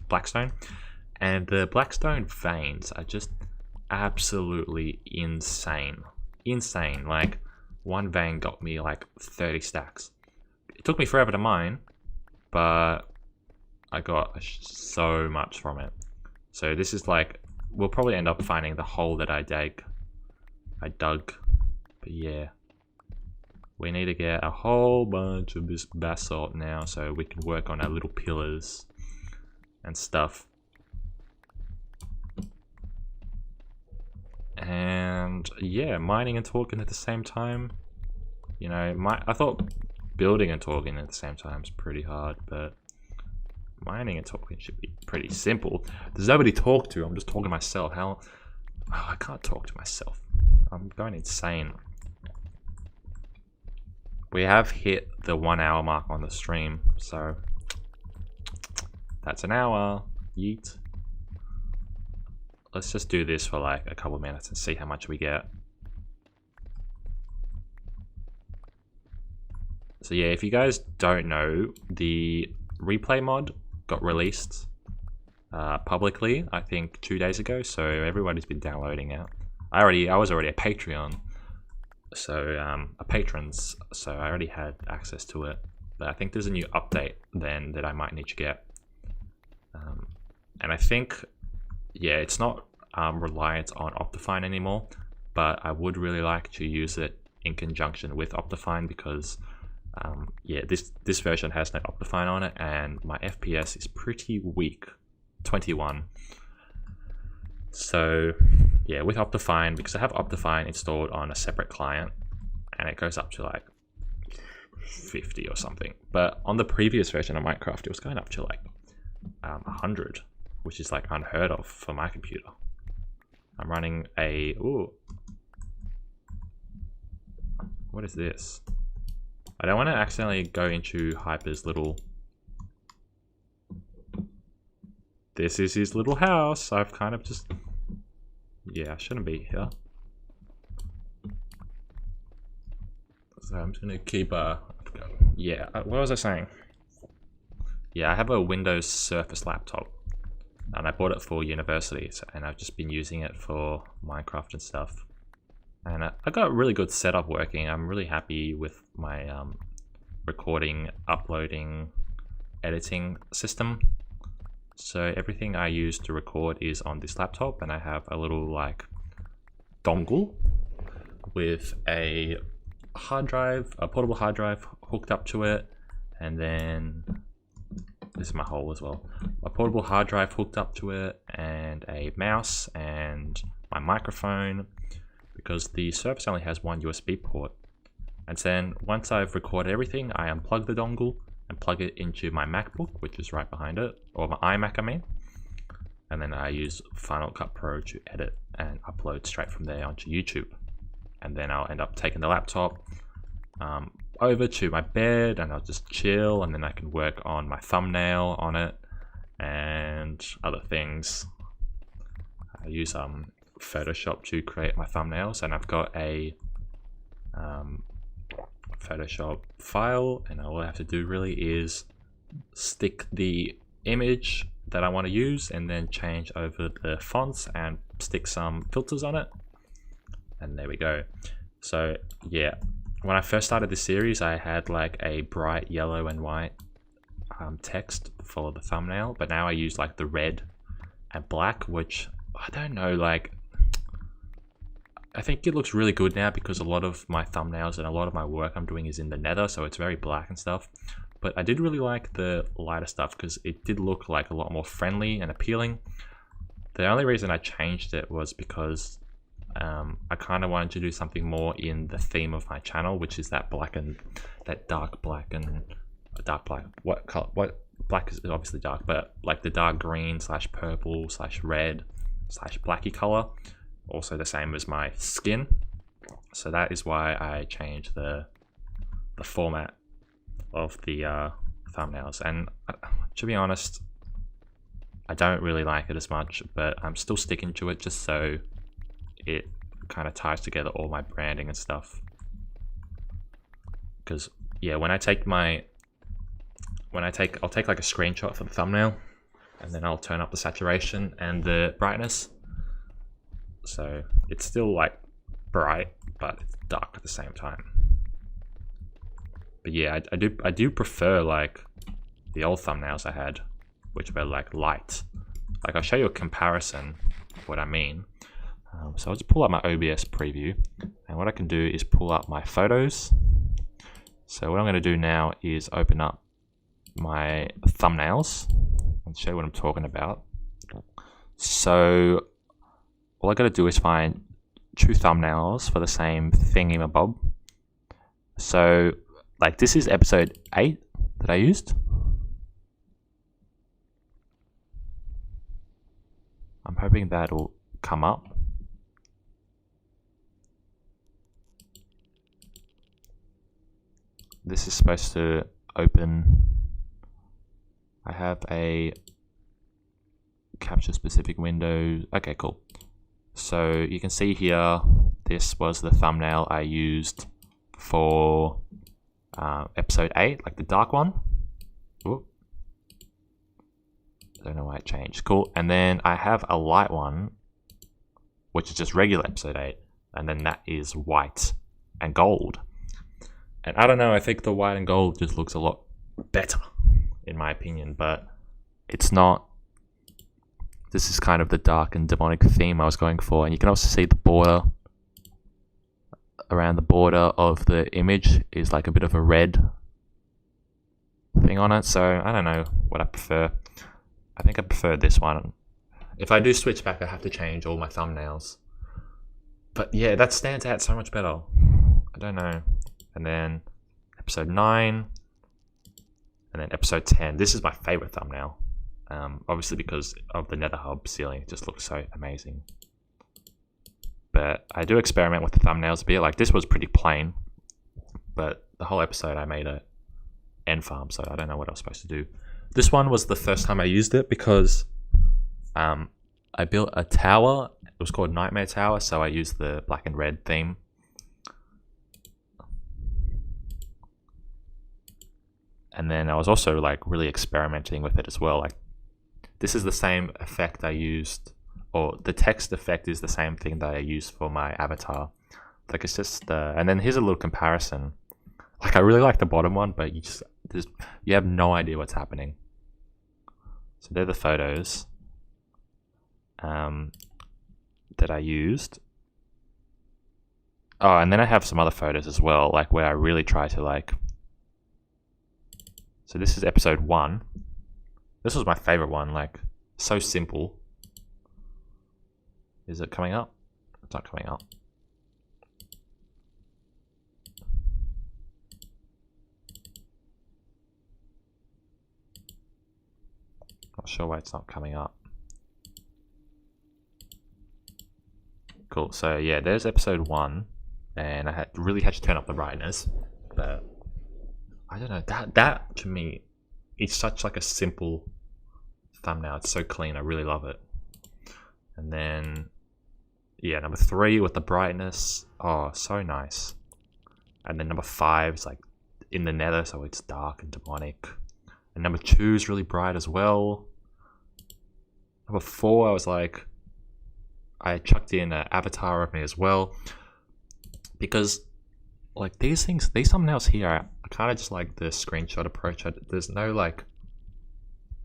blackstone. And the blackstone veins are just absolutely insane. Insane. Like, one vein got me like 30 stacks. It took me forever to mine, but I got so much from it. So this is like, we'll probably end up finding the hole that I dug. But yeah. We need to get a whole bunch of this basalt now so we can work on our little pillars and stuff. And yeah, mining and talking at the same time. You know, I thought building and talking at the same time is pretty hard, but mining and talking should be pretty simple. There's nobody to talk to, I'm just talking to myself. Oh, I can't talk to myself. I'm going insane. We have hit the 1 hour mark on the stream, so that's an hour. Yeet. Let's just do this for like a couple of minutes and see how much we get. So yeah, if you guys don't know, the replay mod got released publicly, I think 2 days ago, so everybody's been downloading it. I was already a Patreon, so a patrons, so I already had access to it. But I think there's a new update then that I might need to get. And I think, yeah, it's not reliant on Optifine anymore, but I would really like to use it in conjunction with Optifine because yeah, this version has no Optifine on it, and my FPS is pretty weak, 21. So yeah, with Optifine, because I have Optifine installed on a separate client, and it goes up to like 50 or something. But on the previous version of Minecraft, it was going up to like 100, which is like unheard of for my computer. I'm running a what is this? I don't want to accidentally go into Hyper's little... This is his little house. I've kind of just... Yeah, I shouldn't be here. So I'm just going to keep... Yeah, what was I saying? Yeah, I have a Windows Surface laptop. And I bought it for university, and I've just been using it for Minecraft and stuff. And I got a really good setup working. I'm really happy with my recording, uploading, editing system. So everything I use to record is on this laptop, and I have a little like dongle with a hard drive, a portable hard drive hooked up to it, and then this is my hole as well. A portable hard drive hooked up to it, and a mouse, and my microphone, because the Surface only has one USB port. And then once I've recorded everything, I unplug the dongle and plug it into my MacBook, which is right behind it, or my iMac I mean. And then I use Final Cut Pro to edit and upload straight from there onto YouTube. And then I'll end up taking the laptop over to my bed, and I'll just chill, and then I can work on my thumbnail on it and other things. I use Photoshop to create my thumbnails, and I've got a Photoshop file, and all I have to do really is stick the image that I want to use and then change over the fonts and stick some filters on it, and there we go. So yeah, when I first started this series, I had like a bright yellow and white text for the thumbnail, but now I use like the red and black, which I don't know, like I think it looks really good now because a lot of my thumbnails and a lot of my work I'm doing is in the Nether, so it's very black and stuff. But I did really like the lighter stuff because it did look like a lot more friendly and appealing. The only reason I changed it was because I kind of wanted to do something more in the theme of my channel, which is that black and that dark black and dark black. What color? What black is obviously dark, but like the dark green / purple / red / blacky color. Also the same as my skin. So that is why I changed the format of the thumbnails. And to be honest, I don't really like it as much, but I'm still sticking to it just so it kind of ties together all my branding and stuff. Because yeah, I'll take like a screenshot for the thumbnail, and then I'll turn up the saturation and the brightness. So it's still like bright, but it's dark at the same time. But yeah, I do prefer like the old thumbnails I had, which were like light. Like I'll show you a comparison of what I mean. So I'll just pull up my OBS preview, and what I can do is pull up my photos. So what I'm going to do now is open up my thumbnails and show you what I'm talking about. So all I got to do is find 2 thumbnails for the same thingamabob. So like this is episode 8 that I used. I'm hoping that'll come up. This is supposed to open. I have a capture specific window. Okay, cool. So you can see here, this was the thumbnail I used for episode 8, like the dark one. Whoop. I don't know why it changed. Cool. And then I have a light one, which is just regular episode 8. And then that is white and gold. And I don't know, I think the white and gold just looks a lot better, in my opinion. But it's not. This is kind of the dark and demonic theme I was going for. And you can also see the border. Around the border of the image is like a bit of a red thing on it. So I don't know what I prefer. I think I prefer this one. If I do switch back, I have to change all my thumbnails. But yeah, that stands out so much better. I don't know. And then episode 9. And then episode 10. This is my favorite thumbnail. Obviously because of the Nether hub ceiling. It just looks so amazing. But I do experiment with the thumbnails a bit. Like this was pretty plain. But the whole episode I made a end farm. So I don't know what I was supposed to do. This one was the first time I used it because I built a tower. It was called Nightmare Tower, so I used the black and red theme. And then I was also like really experimenting with it as well. Like this is the same effect I used, or the text effect is the same thing that I used for my avatar. Like it's just, and then here's a little comparison. Like I really like the bottom one, but you have no idea what's happening. So they're the photos that I used. Oh, and then I have some other photos as well, like where I really try to like. So this is episode 1. This was my favorite one, like so simple. Is it coming up? It's not coming up. Not sure why it's not coming up. Cool. So yeah, there's episode 1, and I really had to turn up the brightness, but I don't know, that to me, it's such like a simple thumbnail. It's so clean. I really love it. And then yeah, number 3 with the brightness. Oh, so nice. And then number 5 is like in the Nether, so it's dark and demonic. And number 2 is really bright as well. Number 4, I was like, I chucked in an avatar of me as well, because like these thumbnails here, I kind of just like the screenshot approach. There's no like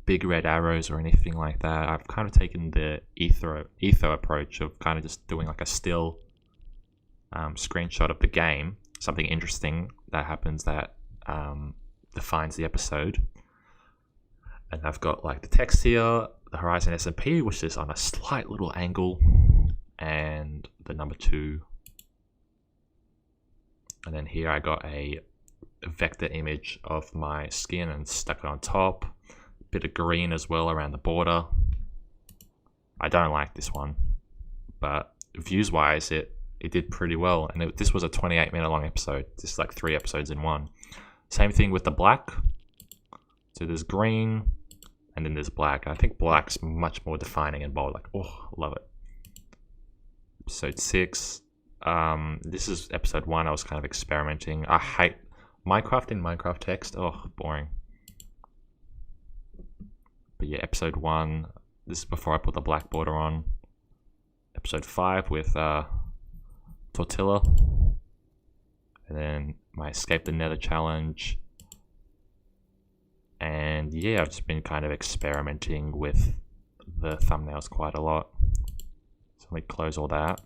big red arrows or anything like that. I've kind of taken the ether approach of kind of just doing like a still screenshot of the game, something interesting that happens that defines the episode. And I've got like the text here, the Horizon SMP, which is on a slight little angle, and the number 2. And then here I got a vector image of my skin and stuck it on top. Bit of green as well around the border. I don't like this one, but views wise it did pretty well, and this was a 28-minute long episode. This is like 3 episodes in one. Same thing with the black. So there's green and then there's black. I think black's much more defining and bold. Like, oh, love it. Episode 6. This is episode 1. I was kind of experimenting. I hate Minecraft in Minecraft text. Oh, boring. But yeah, episode 1. This is before I put the black border on. Episode 5 with Tortilla. And then my Escape the Nether challenge. And yeah, I've just been kind of experimenting with the thumbnails quite a lot. So let me close all that.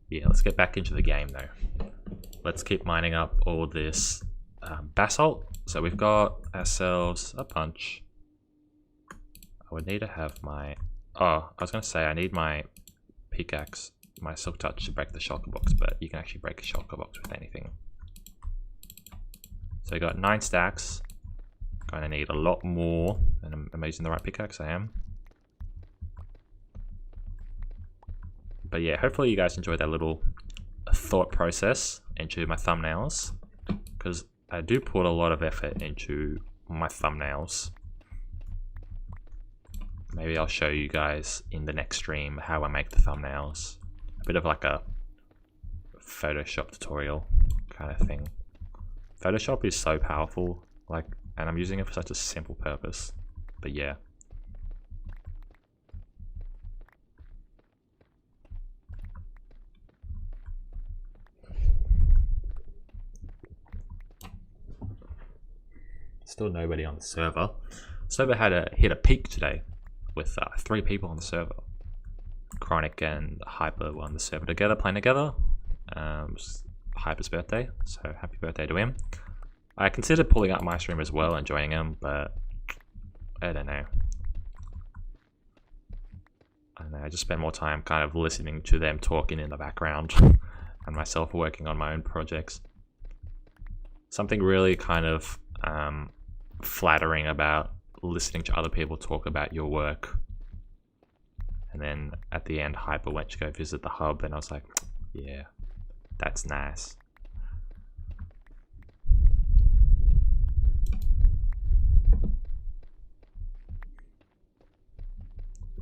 Yeah, let's get back into the game though. Let's keep mining up all this basalt. So we've got ourselves a bunch. I would need to have my... Oh, I was going to say I need my pickaxe, my silk touch to break the shulker box, but you can actually break a shulker box with anything. So I got 9 stacks. Going to need a lot more, and I'm using the right pickaxe, I am. But yeah, hopefully you guys enjoyed that little thought process into my thumbnails, because I do put a lot of effort into my thumbnails. Maybe I'll show you guys in the next stream how I make the thumbnails. A bit of like a Photoshop tutorial kind of thing. Photoshop is so powerful, like, and I'm using it for such a simple purpose. But yeah. Still nobody on the server. Server had hit a peak today with 3 people on the server. Chronic and Hyper were on the server together, playing together. It was Hyper's birthday, so happy birthday to him. I considered pulling out my stream as well and joining him, but I don't know. I just spend more time kind of listening to them talking in the background and myself working on my own projects. Something really kind of flattering about listening to other people talk about your work. And then at the end, Hyper went to go visit the hub, and I was like, yeah, that's nice.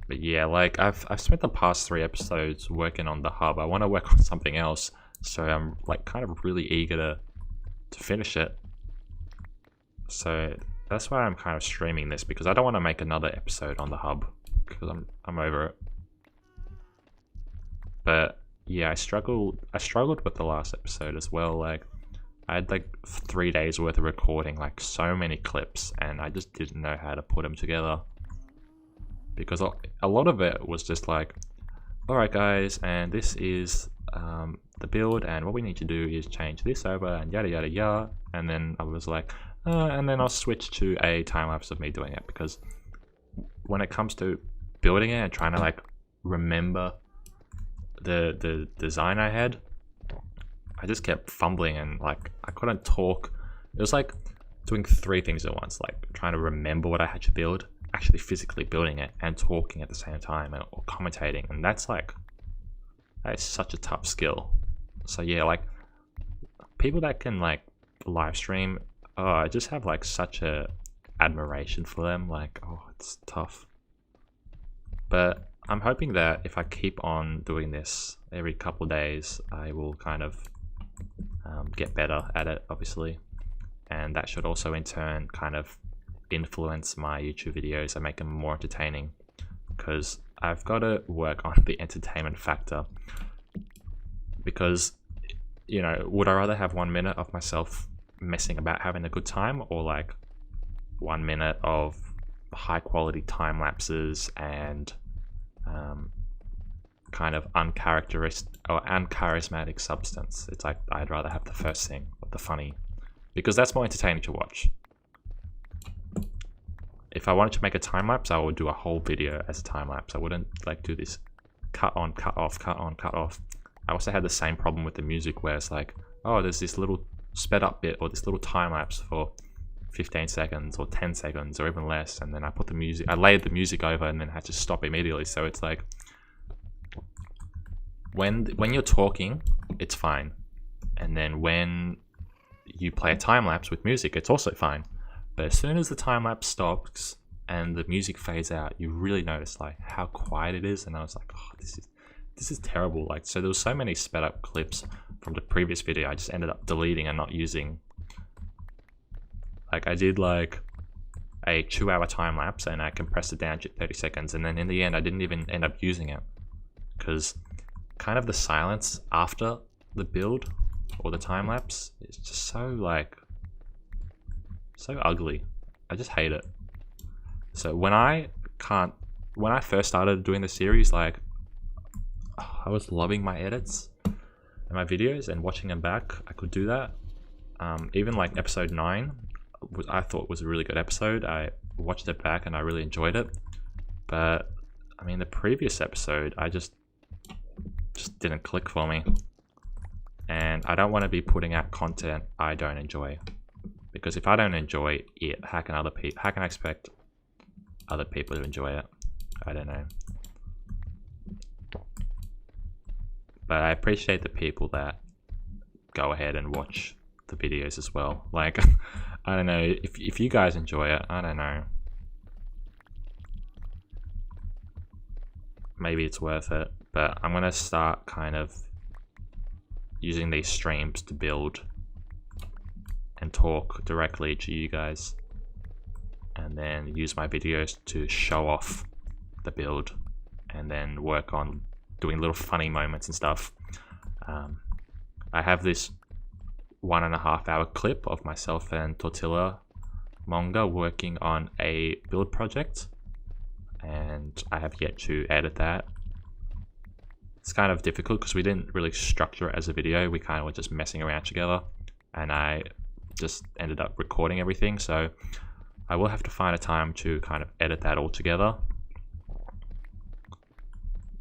But yeah, like I've spent the past 3 episodes working on the hub. I want to work on something else, so I'm like kind of really eager to finish it. So that's why I'm kind of streaming this, because I don't want to make another episode on the hub, because I'm over it. But yeah, I struggled with the last episode as well. Like I had like 3 days worth of recording, like so many clips, and I just didn't know how to put them together, because a lot of it was just like, alright guys, and this is the build, and what we need to do is change this over, and yada yada yada. And then I was like, and then I'll switch to a time-lapse of me doing it, because when it comes to building it and trying to like remember the design I had, I just kept fumbling, and like I couldn't talk. It was like doing 3 things at once, like trying to remember what I had to build, actually physically building it, and talking at the same time, or commentating. And that is such a tough skill. So yeah, like people that can like live stream, I just have like such a admiration for them. Like, oh, it's tough. But I'm hoping that if I keep on doing this every couple of days, I will kind of get better at it, obviously. And that should also in turn kind of influence my YouTube videos and make them more entertaining, because I've got to work on the entertainment factor. Because, you know, would I rather have 1 minute of myself messing about having a good time, or like 1 minute of high quality time lapses and kind of uncharismatic substance? It's like I'd rather have the first thing, the funny, because that's more entertaining to watch. If I wanted to make a time lapse, I would do a whole video as a time lapse. I wouldn't like do this cut on, cut off, cut on, cut off. I also had the same problem with the music, where it's like, oh, there's this little sped up bit or this little time lapse for 15 seconds or 10 seconds or even less, and then I layered the music over and then had to stop immediately. So it's like, when you're talking, it's fine, and then when you play a time lapse with music, it's also fine. But as soon as the time lapse stops and the music fades out, you really notice like how quiet it is. And I was like, oh, this is terrible. Like, so there was so many sped up clips from the previous video I just ended up deleting and not using. Like I did like a 2-hour time lapse and I compressed it down to 30 seconds, and then in the end I didn't even end up using it, because kind of the silence after the build or the time lapse is just so ugly. I just hate it. So when I first started doing the series, like I was loving my edits and my videos, and watching them back, I could do that. Even like episode 9, I thought was a really good episode. I watched it back and I really enjoyed it. But I mean, the previous episode, I just didn't click for me. And I don't want to be putting out content I don't enjoy, because if I don't enjoy it, how can I expect other people to enjoy it? I don't know. But I appreciate the people that go ahead and watch the videos as well. Like, I don't know, if you guys enjoy it, I don't know, maybe it's worth it. But I'm gonna start kind of using these streams to build and talk directly to you guys, and then use my videos to show off the build, and then work on doing little funny moments and stuff. I have this 1.5 hour clip of myself and Tortilla Monga working on a build project, and I have yet to edit that. It's kind of difficult because we didn't really structure it as a video. We kind of were just messing around together, and I just ended up recording everything, so I will have to find a time to kind of edit that all together.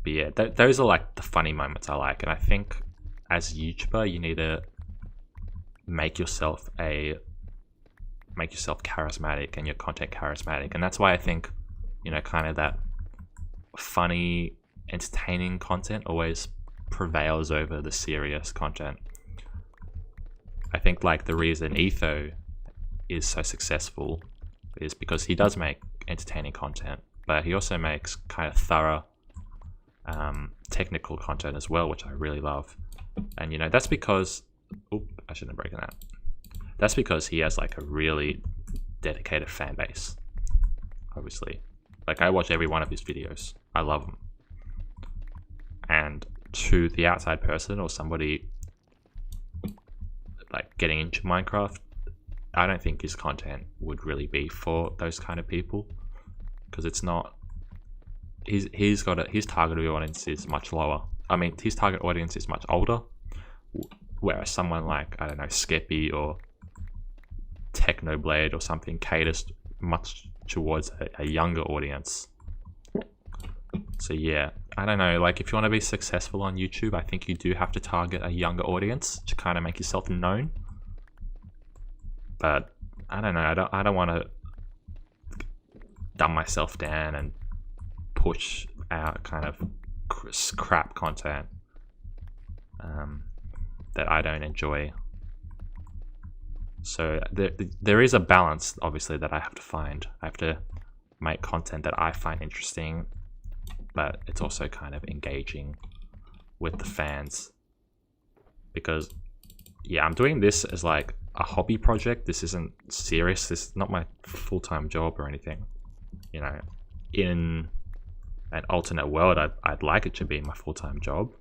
But yeah, those are like the funny moments I like, and I think as a YouTuber you need to make yourself charismatic and your content charismatic, and that's why I think, you know, kind of that funny, entertaining content always prevails over the serious content. I think like the reason Etho is so successful is because he does make entertaining content, but he also makes kind of thorough technical content as well, which I really love. And you know, that's because, oop, I shouldn't have broken that. That's because he has like a really dedicated fan base, obviously. Like, I watch every one of his videos. I love them. And to the outside person or somebody like getting into Minecraft, I don't think his content would really be for those kind of people, because it's not. His target audience is much lower. I mean, his target audience is much older, whereas someone like, I don't know, Skeppy or Technoblade or something caters much towards a younger audience. So yeah, I don't know, like if you want to be successful on YouTube, I think you do have to target a younger audience to kind of make yourself known. But I don't know, I don't want to dumb myself down and push out kind of crap content that I don't enjoy. So there is a balance, obviously, that I have to find. I have to make content that I find interesting, but it's also kind of engaging with the fans. Because, yeah, I'm doing this as like a hobby project. This isn't serious. This is not my full-time job or anything. You know, in an alternate world, I'd like it to be my full-time job.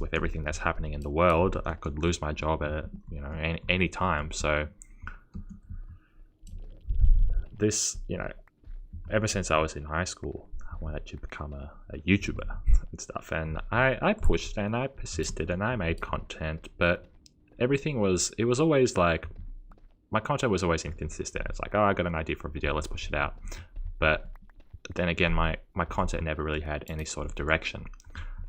With everything that's happening in the world, I could lose my job at, you know, any time. So this, you know, ever since I was in high school, I wanted to become a YouTuber and stuff, and I pushed and I persisted and I made content, but everything was, it was always like, my content was always inconsistent. It's like, oh, I got an idea for a video, let's push it out. But then again, my content never really had any sort of direction.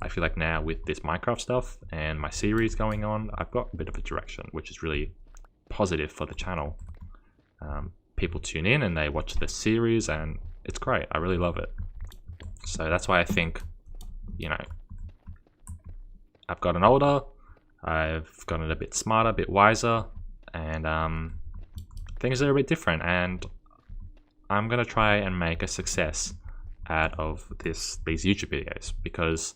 I feel like now with this Minecraft stuff and my series going on, I've got a bit of a direction, which is really positive for the channel. People tune in and they watch the series, and it's great. I really love it. So that's why I think, you know, I've gotten older, I've gotten a bit smarter, a bit wiser, and things are a bit different, and I'm gonna try and make a success out of these YouTube videos, because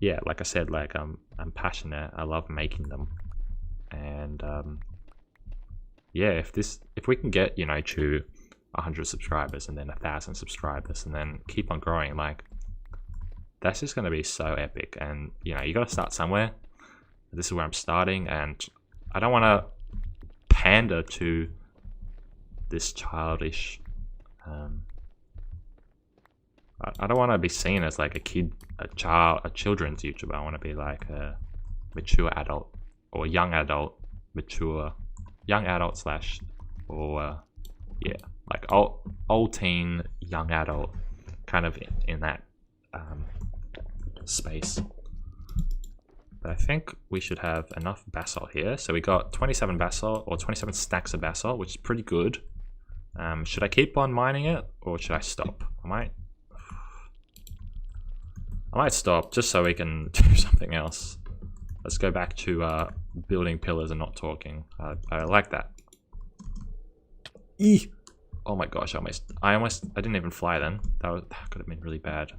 yeah, like I said, like I'm passionate. I love making them, and yeah, if we can get, you know, to 100 subscribers and then 1,000 subscribers and then keep on growing, like that's just gonna be so epic. And you know, you gotta start somewhere. This is where I'm starting, and I don't want to pander to this childish. I don't want to be seen as like a children's YouTuber. I want to be like a mature adult or young adult, mature, young adult slash, or yeah, like old teen, young adult, kind of in that space. But I think we should have enough basalt here. So we got 27 basalt, or 27 stacks of basalt, which is pretty good. Should I keep on mining it, or should I stop? I might stop just so we can do something else. Let's go back to building pillars and not talking. I like that. Eeh! Oh my gosh, I didn't even fly then. That could have been really bad.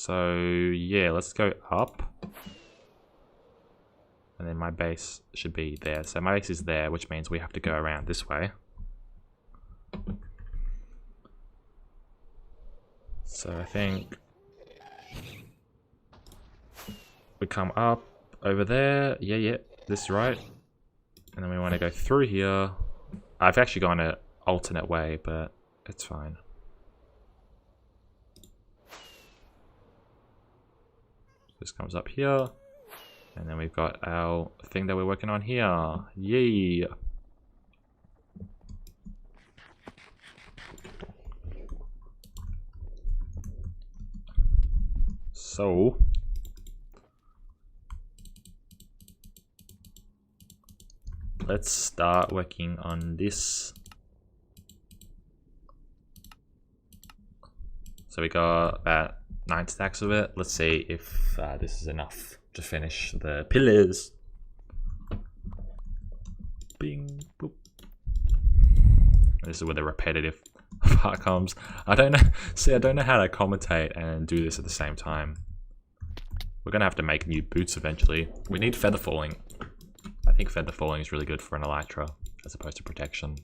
So yeah, let's go up. And then my base should be there. So my base is there, which means we have to go around this way. So I think we come up over there. Yeah, this is right. And then we want to go through here. I've actually gone an alternate way, but it's fine. This comes up here. And then we've got our thing that we're working on here. Yay! So let's start working on this. So we got about 9 stacks of it. Let's see if this is enough to finish the pillars. Bing, boop. This is where the repetitive part comes. I don't know. See, I don't know how to commentate and do this at the same time. We're gonna have to make new boots eventually. We need feather falling. I think feather falling is really good for an elytra as opposed to protection.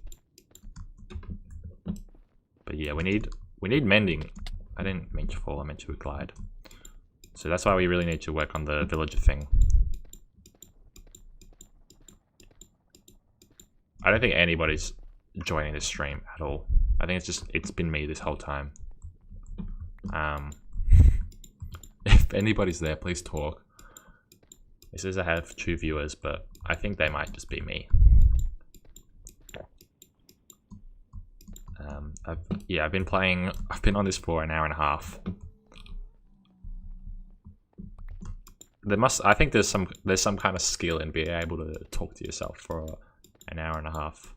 But yeah, we need mending. I didn't mean to fall. I meant to glide. So that's why we really need to work on the villager thing. I don't think anybody's joining this stream at all. I think it's been me this whole time. If anybody's there, please talk. It says I have 2 viewers, but I think they might just be me. I've been playing. I've been on this for an hour and a half. I think there's some kind of skill in being able to talk to yourself for an hour and a half.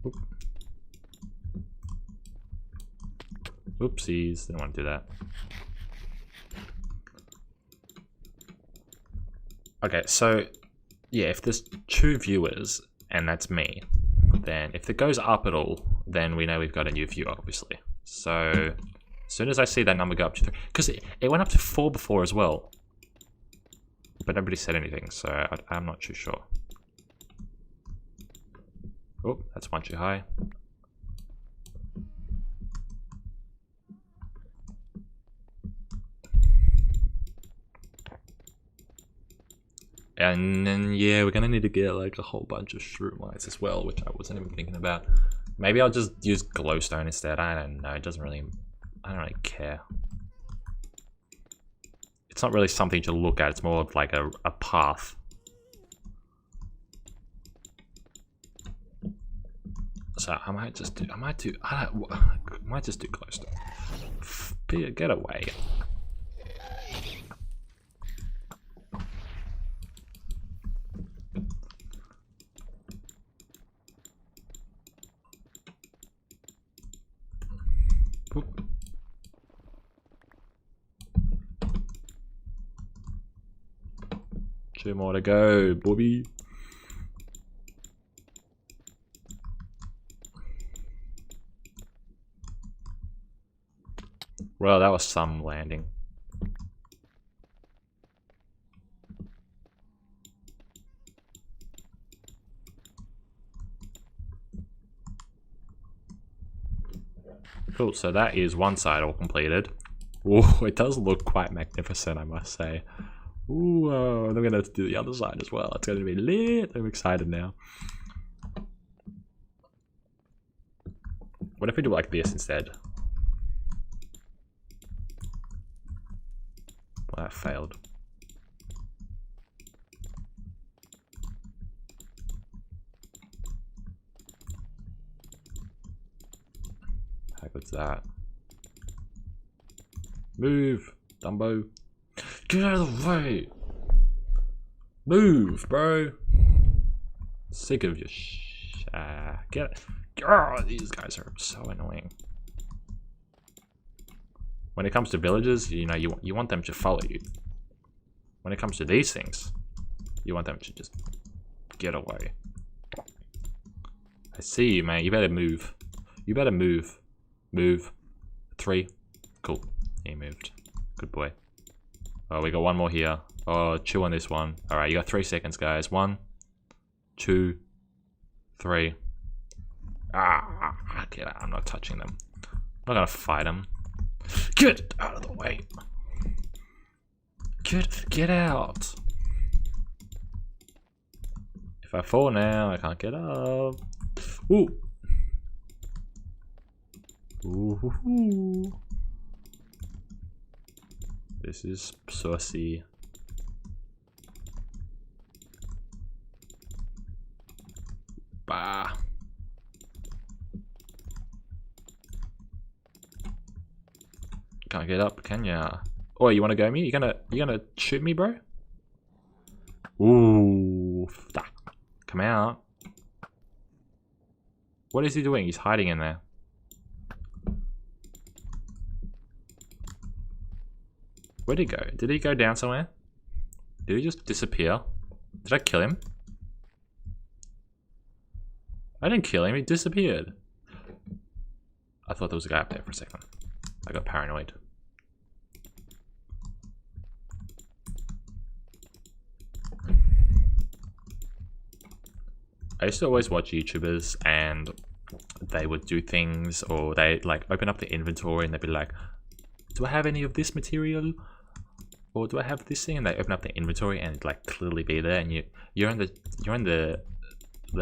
Oop. Oopsies, didn't want to do that. Okay, so yeah, if there's 2 viewers and that's me, then if it goes up at all, then we know we've got a new viewer, obviously. So as soon as I see that number go up to 3, because it went up to 4 before as well, but nobody said anything, so I'm not too sure. Oh, that's one too high. And then yeah, we're gonna need to get like a whole bunch of shroom lights as well, which I wasn't even thinking about. Maybe I'll just use glowstone instead. I don't know. I don't really care. It's not really something to look at. It's more of like a path. So I might just do glowstone. Get away. Boop. 2 more to go, Bobby. Well, that was some landing. Cool, so that is one side all completed. Oh, it does look quite magnificent, I must say. Ooh, then we're gonna have to do the other side as well. It's gonna be lit. I'm excited now. What if we do like this instead? Well, that failed. How good's that? Move, Dumbo. Get out of the way. Move, bro. Sick of your get it. Oh, these guys are so annoying. When it comes to villagers, you know, you want them to follow you. when it comes to these things, you want them to just get away. I see you, man. You better move. You better move. Move. 3. Cool. He moved. Good boy. Oh, we got one more here. Oh, chew on this one. Alright, you got 3 seconds, guys. 1, 2, 3. Get out. I'm not touching them. I'm not gonna fight them. Get out of the way. Get out. If I fall now, I can't get up. Ooh. Ooh. This is saucy. Bah. Can't get up, can ya? Oh, you wanna go me? You gonna shoot me, bro? Ooh. Come out. What is he doing? He's hiding in there. Where'd he go? Did he go down somewhere? Did he just disappear? Did I kill him? I didn't kill him, he disappeared. I thought there was a guy up there for a second. I got paranoid. I used to always watch YouTubers and they would do things, or they like open up the inventory and they'd be like, do I have any of this material? Or do I have this thing? And they open up the inventory and it'd like clearly be there, and you're in the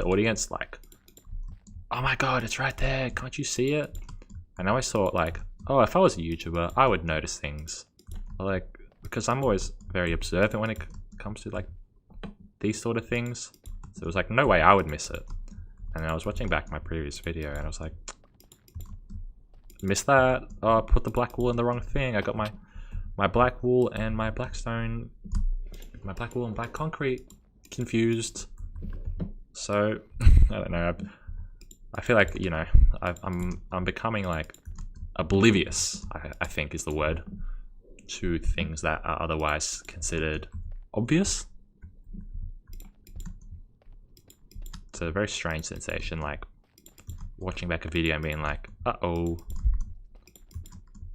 audience like, oh my god, it's right there, can't you see it? And I always thought like, oh, if I was a YouTuber, I would notice things. Like, because I'm always very observant when it comes to like these sort of things. So it was like, no way I would miss it. And then I was watching back my previous video and I was like, missed that. Oh, I put the black wool in the wrong thing. I got my black wool and my blackstone, my black wool and black concrete confused. So I don't know. I feel like, you know, I'm becoming like oblivious, I think is the word, to things that are otherwise considered obvious. It's a very strange sensation, like watching back a video and being like, uh-oh,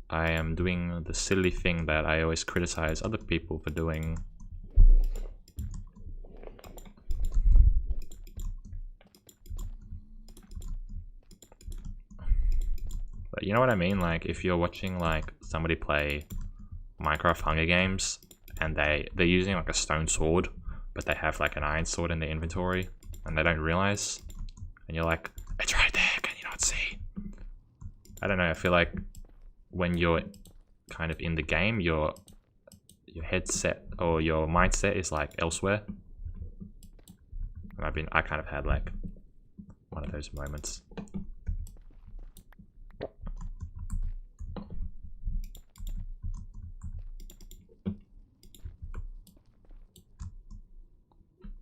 I am doing the silly thing that I always criticize other people for doing. But you know what I mean? Like if you're watching like somebody play Minecraft Hunger Games and they're using like a stone sword, but they have like an iron sword in their inventory and they don't realize, and you're like, it's right there, can you not see? I don't know, I feel like when you're kind of in the game, your headset or your mindset is like elsewhere. And I kind of had like one of those moments.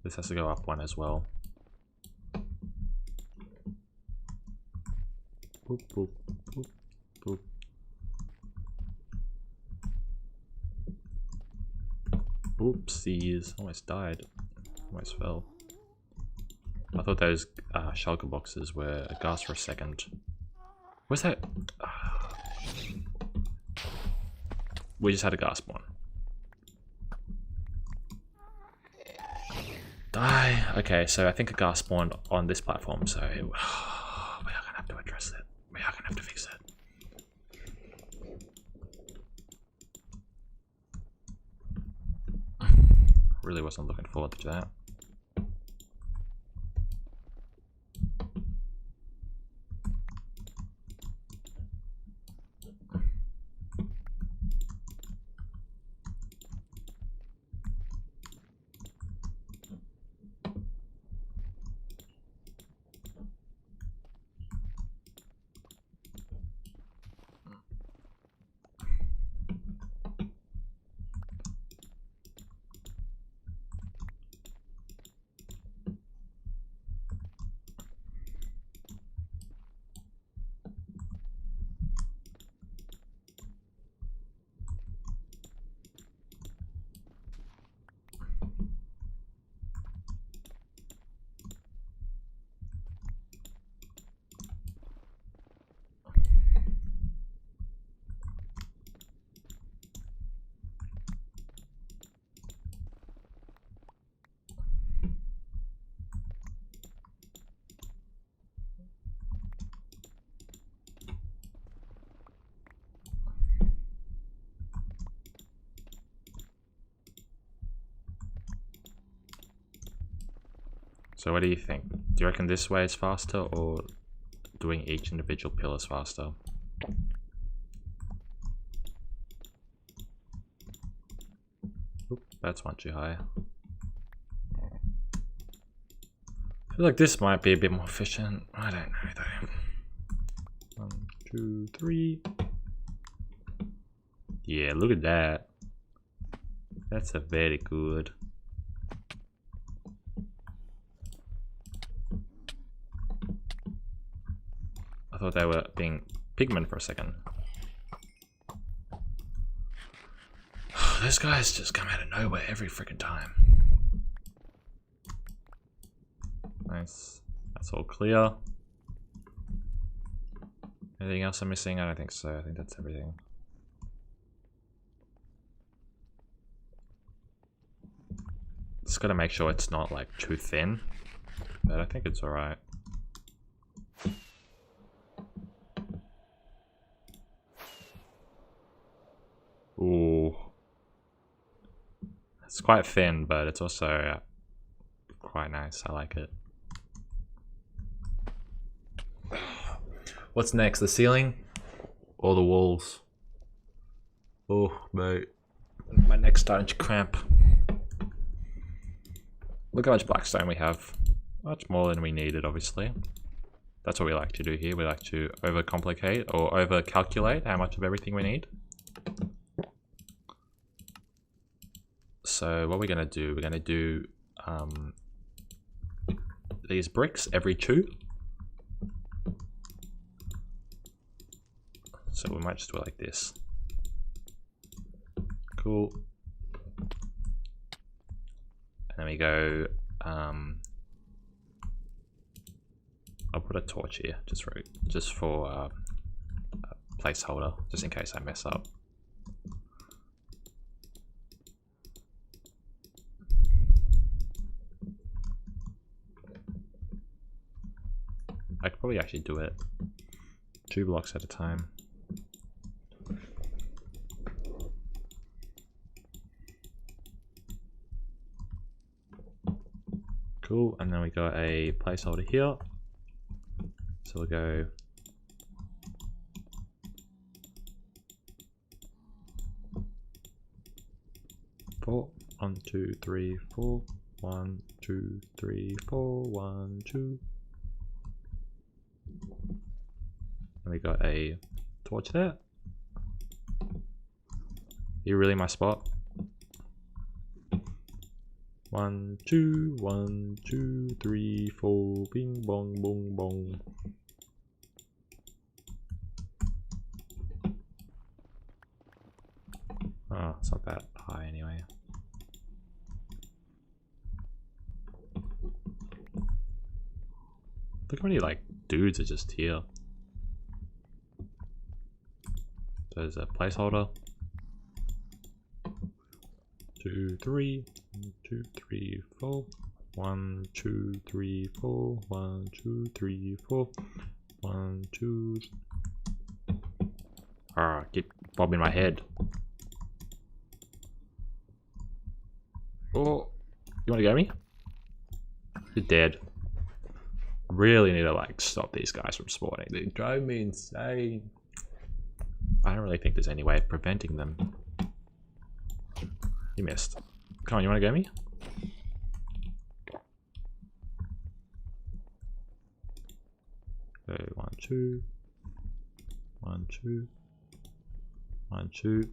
This has to go up one as well. Boop, boop, boop, boop. Oopsies, almost died. Almost fell. I thought those shulker boxes were a gas for a second. Where's that? We just had a gas spawn. Die. Okay, so I think a gas spawned on this platform, so we are gonna have to address it. We are gonna have to fix it. Really wasn't looking forward to that. So what do you think? Do you reckon this way is faster or doing each individual pillar is faster? Oop, that's one too high. I feel like this might be a bit more efficient. I don't know though. 1, 2, 3. Yeah, look at that. That's a very good. I thought they were being pigment for a second. Those guys just come out of nowhere every freaking time. Nice. That's all clear. Anything else I'm missing? I don't think so. I think that's everything. Just gotta make sure it's not like too thin, but I think it's alright. Ooh. It's quite thin, but it's also quite nice. I like it. What's next? The ceiling or the walls? Oh, mate. My neck's starting to cramp. Look how much blackstone we have. Much more than we needed, obviously. That's what we like to do here. We like to overcomplicate or overcalculate how much of everything we need. So what we're going to do, we're going to do these bricks every 2. So we might just do it like this. Cool. And then we go, I'll put a torch here just for a placeholder, just in case I mess up. I could probably actually do it 2 blocks at a time. Cool, and then we got a placeholder here. So we'll go four. 1, 2, 3, 4. 1, 2, 3, 4. 1, 2. And we got a torch there. You really my spot? 1, 2, 1, 2, 3, 4. Bing bong bong bong. Oh, it's not that high anyway. Look how many like dudes are just here. There's a placeholder. 2, 3. 1, 2, 3, 4. 1, 2, 3, 4. 1, 2, 3, 4. 1, 2. Ah, keep bobbing my head. Oh, you want to get me? You're dead. Really need to like stop these guys from spawning. They drive me insane. I don't really think there's any way of preventing them. You missed. Come on, you want to get me? Okay, 1, 2. 1, 2. 1, 2.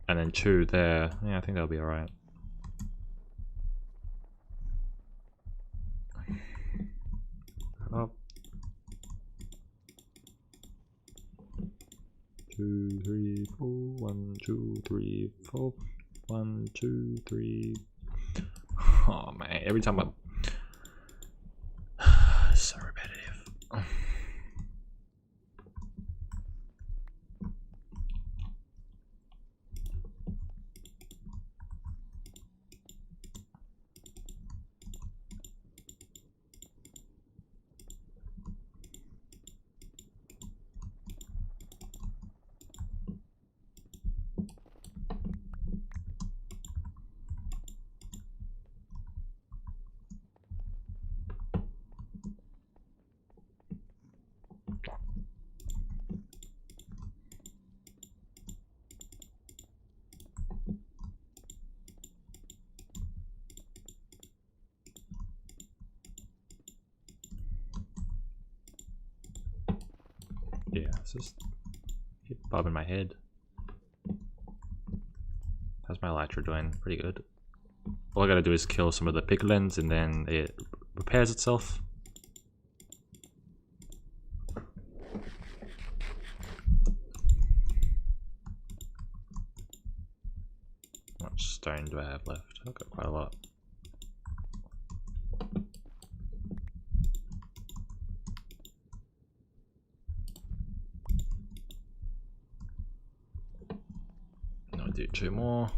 And then 2 there. Yeah, I think that'll be alright. Up. 2, 3, 4. 1, 2, 3, 4. 1, 2, 3. Oh man, every time I'm so repetitive. It's just keep bobbing my head. How's my elytra doing? Pretty good. All I gotta do is kill some of the piglins and then it repairs itself. How much stone do I have left? I've got quite a lot. I'll do 2 more.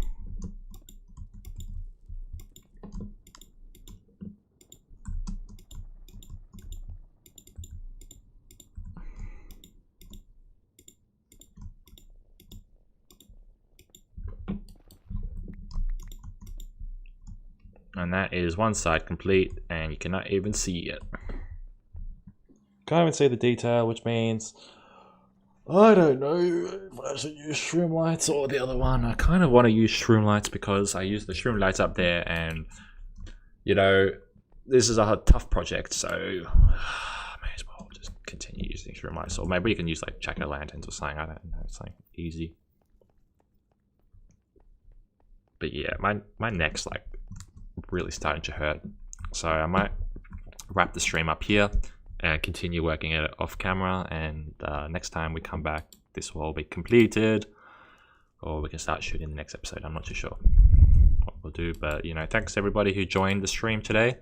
And that is one side complete, and you cannot even see it. Can't even see the detail, which means I don't know if I should use shroom lights or the other one. I kind of want to use shroom lights because I use the shroom lights up there, and you know, this is a tough project, so I may as well just continue using shroom lights. Or maybe you can use like jack-o'-lanterns or something. I don't know, it's like easy. But yeah, my neck's like really starting to hurt, so I might wrap the stream up here and continue working at it off camera, and next time we come back this will all be completed, or we can start shooting the next episode. I'm not too sure what we'll do, but you know, thanks to everybody who joined the stream today.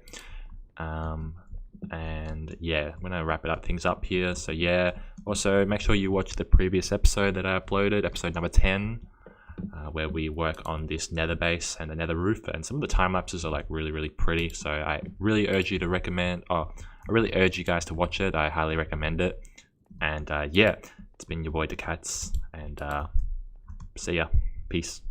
And yeah, I'm gonna wrap things up here. So yeah, also make sure you watch the previous episode that I uploaded, episode number 10, where we work on this nether base and the nether roof, and some of the time lapses are like really pretty, so I really urge you to I really urge you guys to watch it. I highly recommend it. And yeah, it's been your boy the Cats, and see ya. Peace.